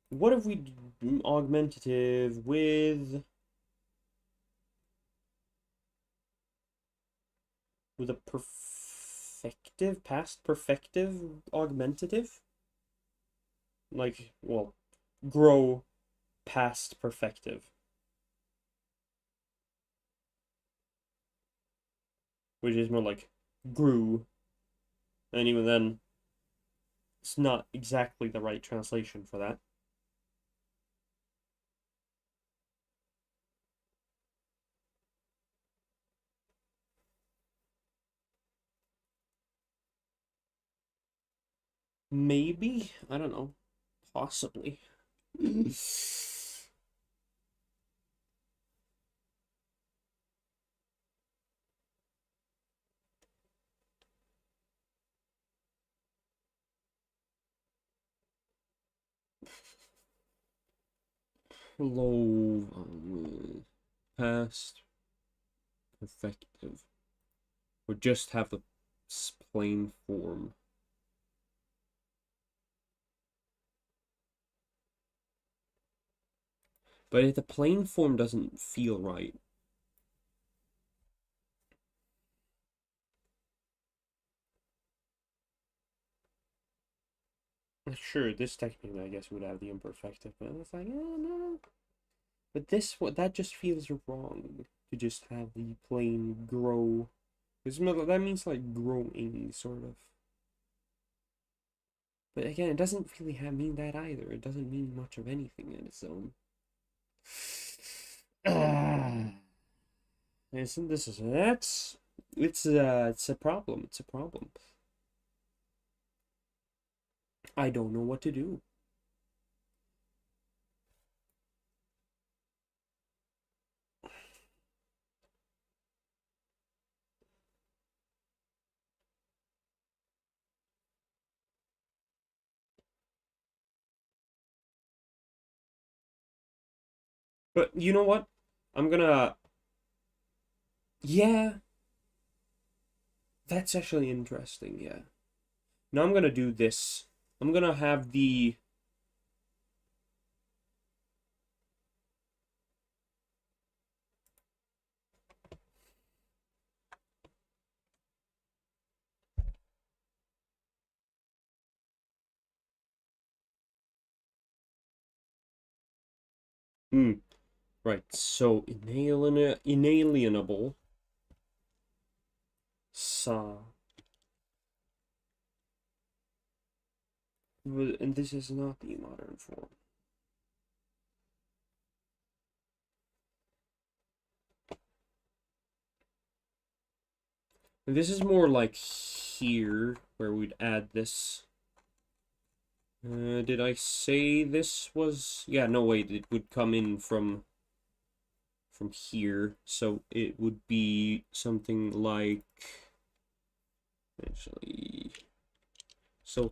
What if we do augmentative with a perfective, past perfective augmentative? Like, well, grow past perfective. Which is more like grew. And even then, it's not exactly the right translation for that. Maybe? I don't know. Possibly. Low, past perfective. Or just have the plain form. But if the plain form doesn't feel right, sure, this technically I guess would have the imperfective, but it's like, oh no. But this, what that just feels wrong to just have the plain grow. That means like growing, sort of. But again, it doesn't really mean that either. It doesn't mean much of anything in its own. Isn't this is that's it's a problem. It's a problem. I don't know what to do. But you know what? I'm gonna yeah, that's actually interesting, yeah. Now I'm gonna do this. I'm gonna have the right, so inalienable sa, and this is not the modern form. And this is more like here where we'd add this. Did I say this was... Yeah, no, wait, it would come in from here, so it would be something like... Actually... So...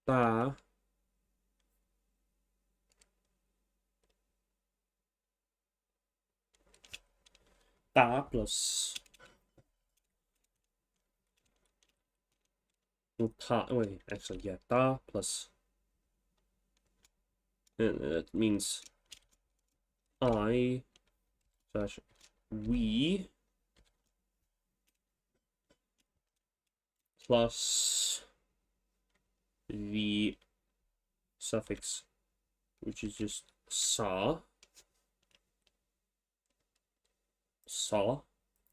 Ta... Ta plus... No, ta... Wait, actually, yeah, ta plus... And that means... I... Slash... We... Plus... The... suffix, which is just saw,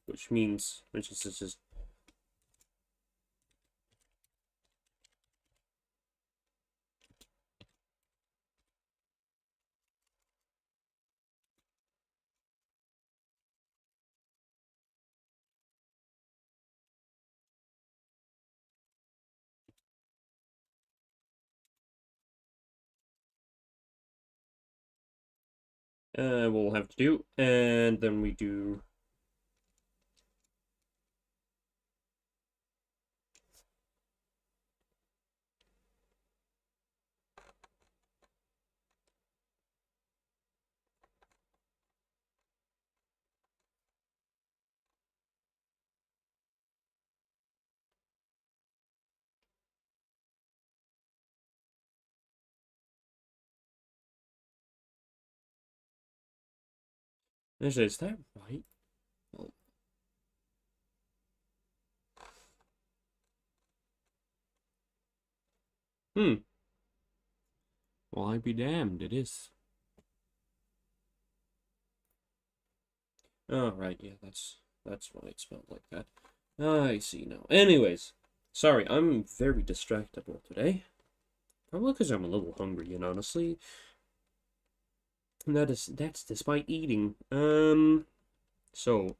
which is just we'll have to do, and then we do is that right? Hmm. Well, I be damned, it is. Oh, right, yeah, that's why it spelled like that. I see now. Anyways, sorry, I'm very distractible today. Probably because I'm a little hungry, and honestly, that's despite eating. So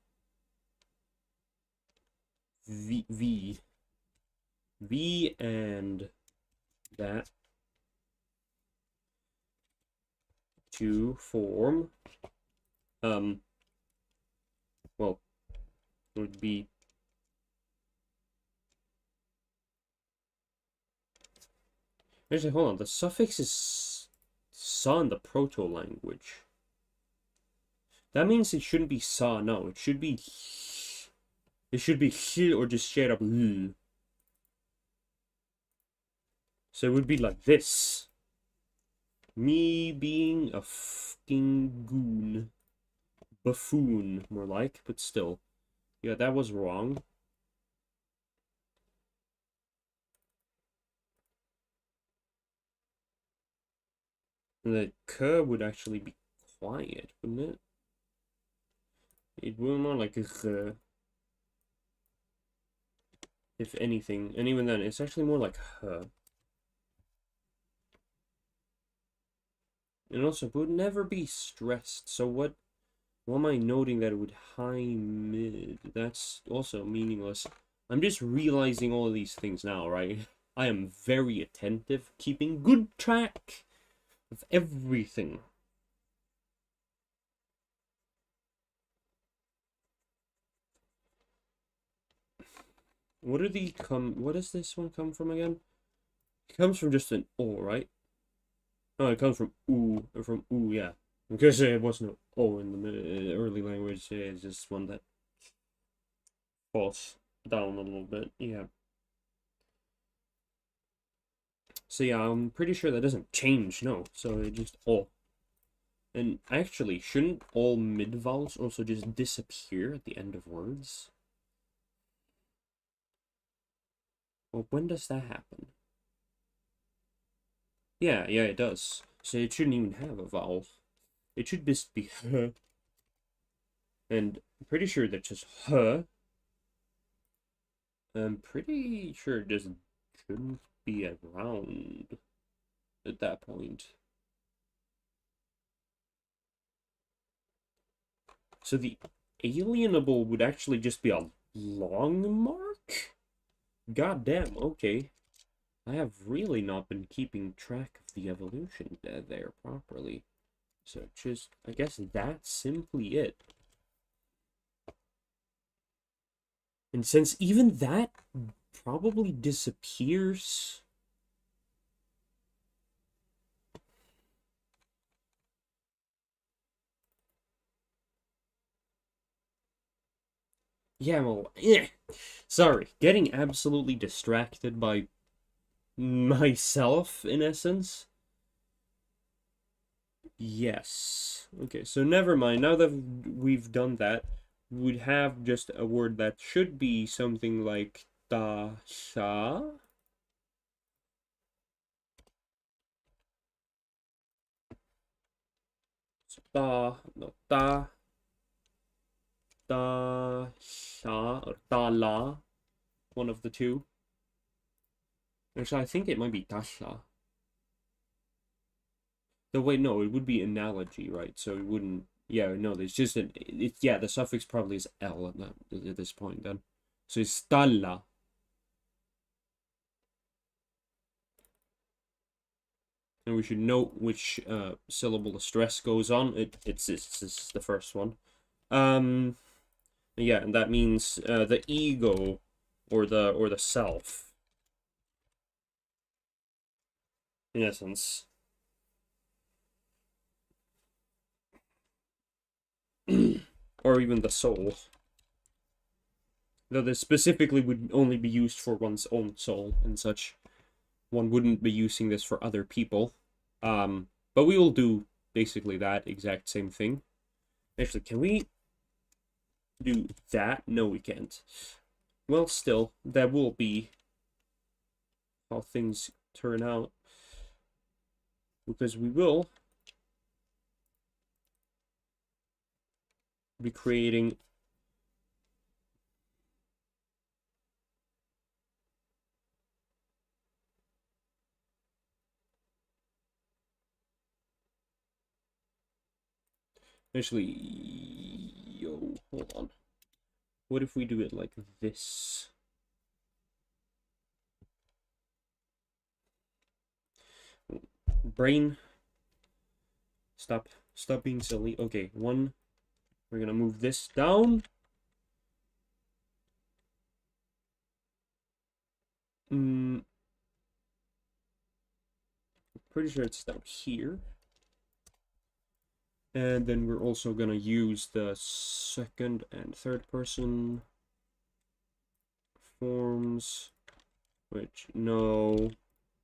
V and that to form well, would be actually, hold on, the suffix is sa in the proto language. That means it shouldn't be sa, no, it should be he or just straight up l. So it would be like this. Me being a fucking goon. Buffoon, more like, but still. Yeah, that was wrong. And the k would actually be quiet, wouldn't it? It would more like a k, if anything. And even then, it's actually more like h. And also, it would never be stressed. So what am I noting that it would high mid? That's also meaningless. I'm just realizing all of these things now, right? I am very attentive, keeping good track of everything. What does this one come from again? It comes from just an O, right? Oh, it comes from oo, yeah. Because there was no O in the early language, it's just one that falls down a little bit, yeah. So yeah, I'm pretty sure that doesn't change, no. So it just O. And actually, shouldn't all mid-vowels also just disappear at the end of words? Well, when does that happen? Yeah, it does. So it shouldn't even have a vowel. It should just be h. And I'm pretty sure that's just h. I'm pretty sure it just shouldn't be around at that point. So the alienable would actually just be a long mark? God damn, okay. I have really not been keeping track of the evolution there properly. So just, I guess that's simply it. And since even that probably disappears. Yeah, well, sorry, getting absolutely distracted by myself, in essence. Yes. Okay, so never mind. Now that we've done that, we'd have just a word that should be something like ta sha. So ta, no, ta sha, or ta la, one of the two. Actually, I think it might be ta sha. No, wait, no, it would be analogy, right? So it wouldn't. Yeah, no, there's just an. Yeah, the suffix probably is l at this point then. So it's talla. And we should note which syllable the stress goes on. It's the first one. Um, yeah, and that means the ego, or the self, in essence, or even the soul. Though this specifically would only be used for one's own soul and such. One wouldn't be using this for other people. But we will do basically that exact same thing. Actually, can we do that? No, we can't. Well, still, that will be how things turn out. Because we will be creating actually, yo, hold on. What if we do it like this? Brain, stop being silly. Okay, one, we're gonna move this down. Pretty sure it's down here. And then we're also gonna use the second and third person forms, which, no,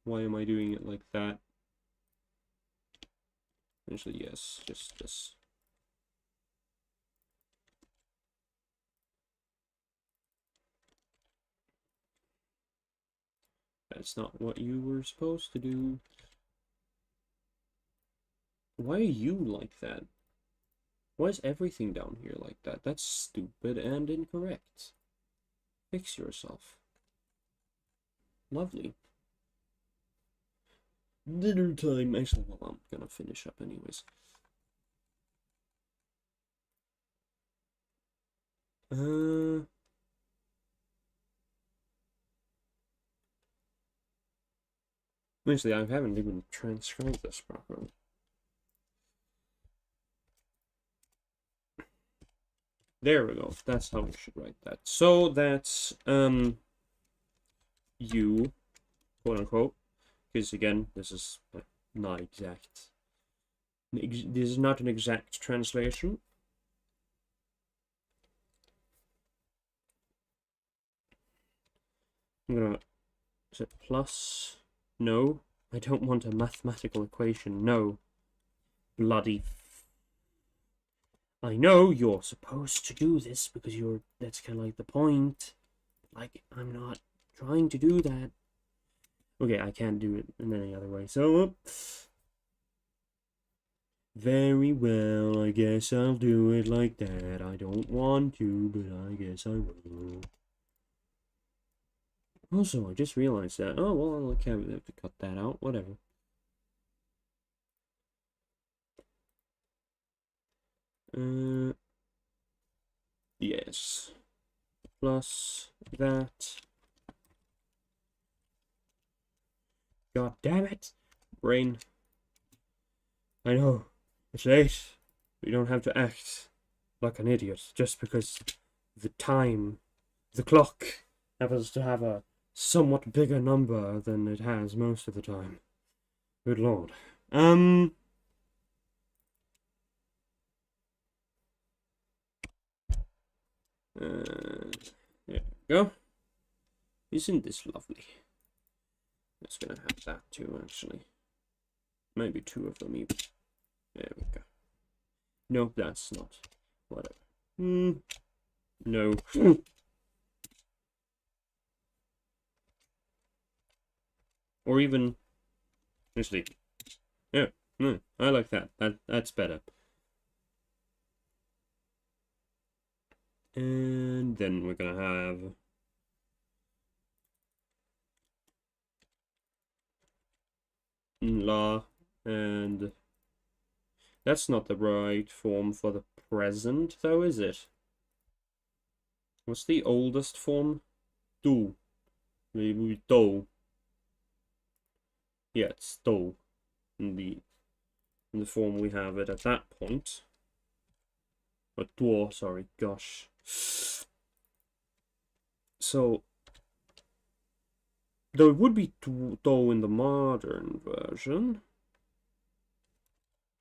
why am I doing it like that? Actually, yes, just this. That's not what you were supposed to do. Why are you like that? Why is everything down here like that? That's stupid and incorrect. Fix yourself. Lovely. Dinner time. Actually, well, I'm gonna finish up anyways. Actually, I haven't even transcribed this properly. There we go. That's how we should write that. So that's you, quote unquote, because again, this is not exact. This is not an exact translation. I'm gonna set plus. No, I don't want a mathematical equation. No, bloody. I know you're supposed to do this because that's kind of like the point. Like, I'm not trying to do that. Okay, I can't do it in any other way. So, very well, I guess I'll do it like that. I don't want to, but I guess I will. Also, I just realized that. Oh, well, I can't have to cut that out. Whatever. Yes. Plus that. God damn it. Brain. I know. It's late. We don't have to act like an idiot just because the clock happens to have a somewhat bigger number than it has most of the time. Good lord. There we go. Isn't this lovely? It's gonna have that too, actually. Maybe two of them even. There we go. No, that's not. Whatever. No. Or even... Actually. Yeah, no, I like that. That's better. And then we're gonna have... La, and... That's not the right form for the present, though, is it? What's the oldest form? Do. Maybe do. Yeah, it's do. In the form we have it at that point. Or do, sorry, gosh. So, though it would be do in the modern version.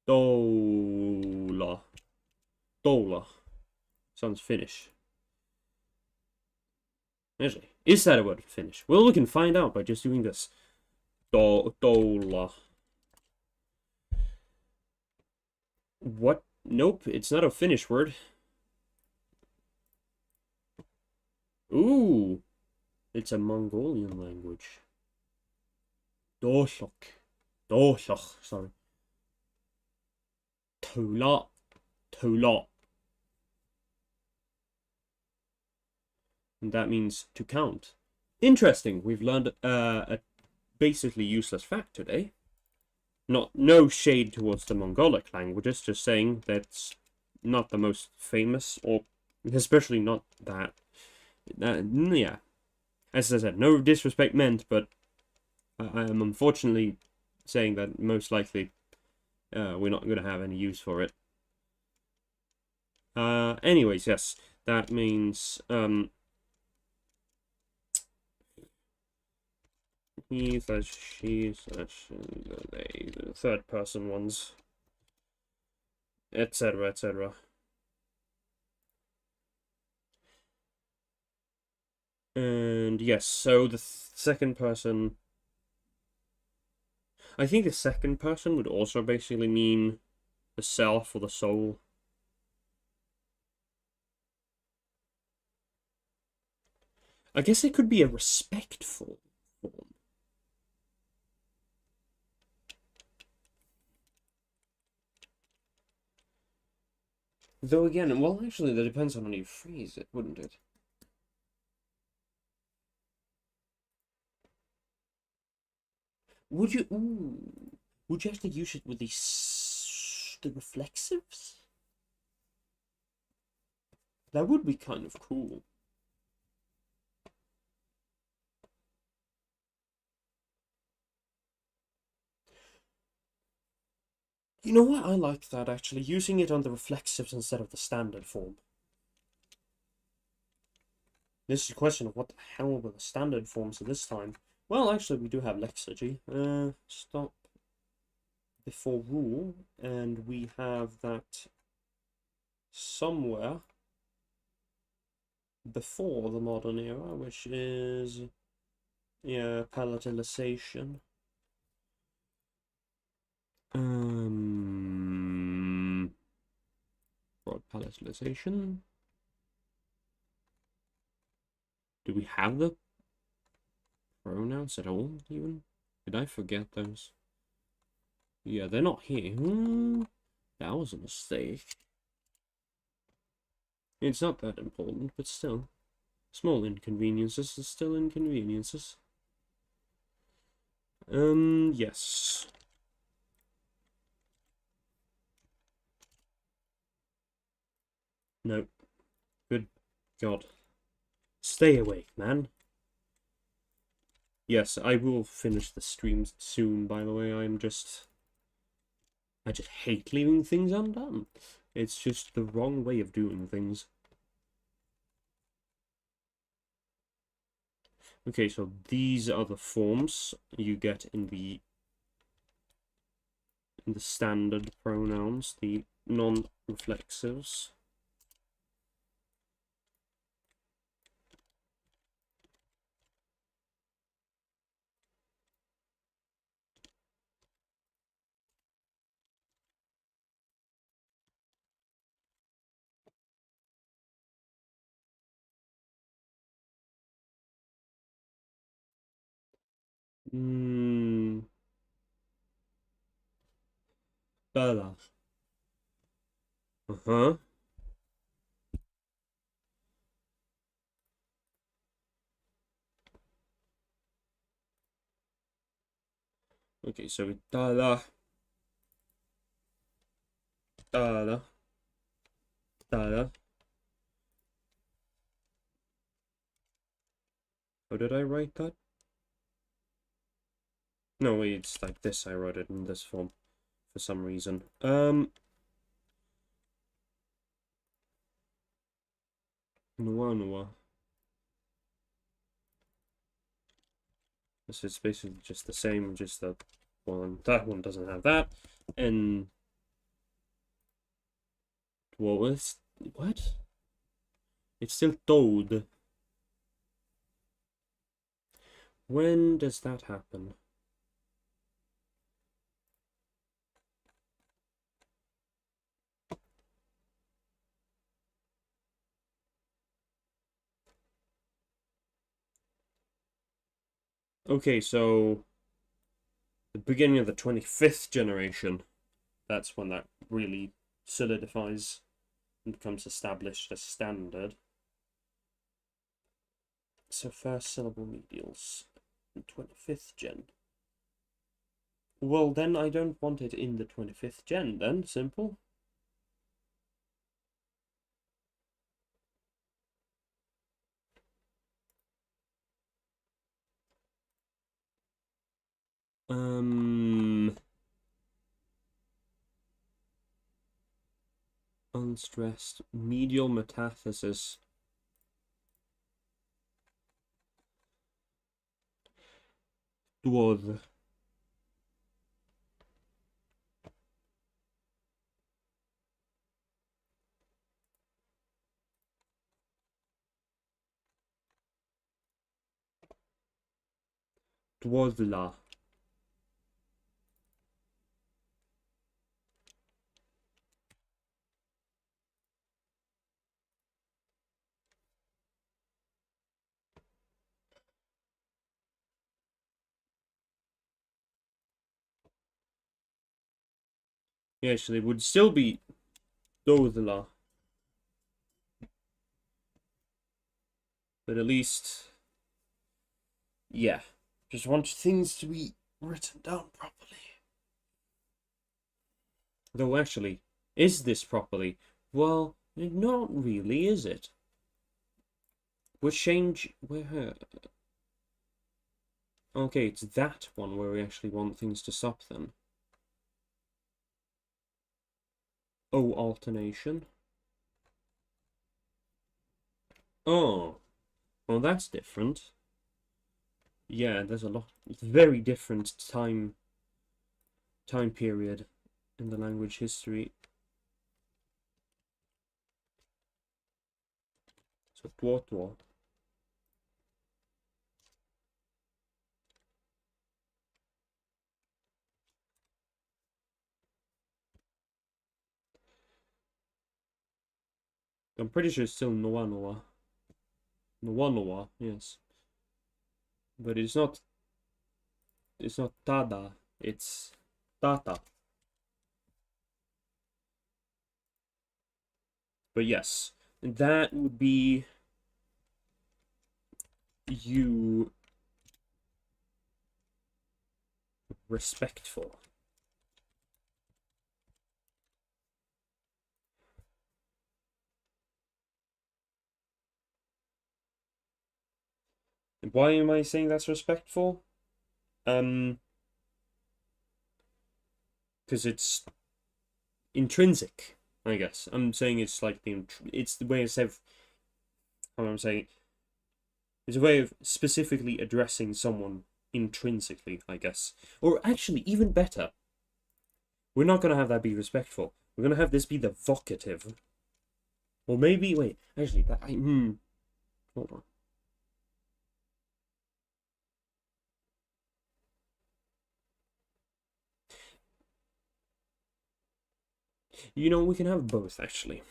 Dola. Dola. Sounds Finnish. Actually, is that a word Finnish? Well, we can find out by just doing this. Dola. What? Nope, it's not a Finnish word. Ooh. It's a Mongolian language. Doshok. Doshok, sorry. Tola. Tola. And that means to count. Interesting. We've learned a basically useless fact today. No shade towards the Mongolic languages, just saying that's not the most famous, or especially not that. Yeah. As I said, no disrespect meant, but I am unfortunately saying that most likely we're not going to have any use for it. Anyways, yes, that means he slash she slash they, the third person ones, etc., etc. And yes, so the second person, I think the second person would also basically mean the self or the soul. I guess it could be a respectful form. Though again, well, actually, that depends on how you phrase it, wouldn't it? Would you? Ooh, would you actually use it with the reflexives? That would be kind of cool. You know what? I like that, actually. Using it on the reflexives instead of the standard form. This is a question of what the hell were the standard forms at this time. Well, actually, we do have Lexergy. Stop before rule. And we have that somewhere before the modern era, which is... yeah, palatalization. Broad palatalization. Do we have the pronouns at all, even? Did I forget those? Yeah, they're not here. That was a mistake. It's not that important, but still. Small inconveniences are still inconveniences. Yes. No. Good God. Stay awake, man. Yes, I will finish the streams soon, by the way. I just hate leaving things undone. It's just the wrong way of doing things. Okay, so these are the forms you get in the standard pronouns, the non-reflexives. Bella. Uh-huh. Okay, so da-da, da-da, da-da. How did I write that? No, it's like this. I wrote it in this form for some reason. Noa. This is basically just the same, just that that one doesn't have that. And what? It's still toad. When does that happen? Okay, so the beginning of the 25th generation, that's when that really solidifies and becomes established as standard. So first syllable medials, 25th gen. Well, then I don't want it in the 25th gen, then. Simple. Unstressed medial metathesis. Dwodd. Dwoddla. Yeah, actually, it would still be Dodla. But at least, yeah. Just want things to be written down properly. Though, actually, is this properly? Well, not really, is it? We'll change where. Okay, it's that one where we actually want things to stop then. Oh, alternation. Oh, well, that's different. Yeah, there's a lot. It's very different time period in the language history. So Tuotwo. I'm pretty sure it's still Noa Noa. Noa Noa, yes. But it's not Tada, it's Tata. But yes, that would be you respectful. Why am I saying that's respectful? Because it's intrinsic, I guess. I'm saying it's like it's the way I say, how I'm saying, it's a way of specifically addressing someone intrinsically, I guess. Or actually, even better, we're not gonna have that be respectful. We're gonna have this be the vocative. Or maybe, wait, actually, hold on. You know, we can have both, actually.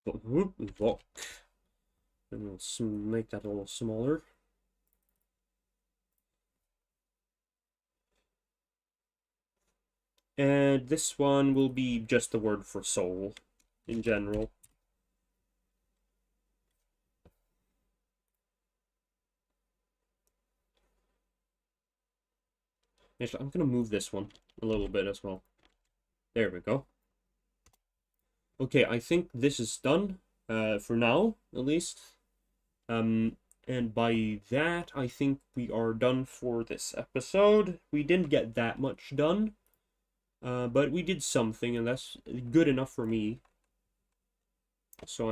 Voc. And we'll make that a little smaller. And this one will be just the word for soul in general. Actually, I'm gonna move this one a little bit as well. There we go. Okay, I think this is done, for now, at least. And by that, I think we are done for this episode. We didn't get that much done, but we did something, and that's good enough for me. So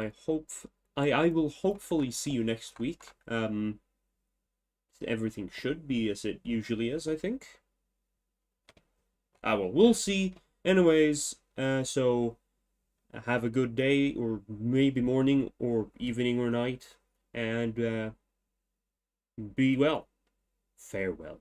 I will hopefully see you next week. Everything should be as it usually is, I think. Well, we'll see. Anyways, so have a good day, or maybe morning, or evening, or night, and be well. Farewell.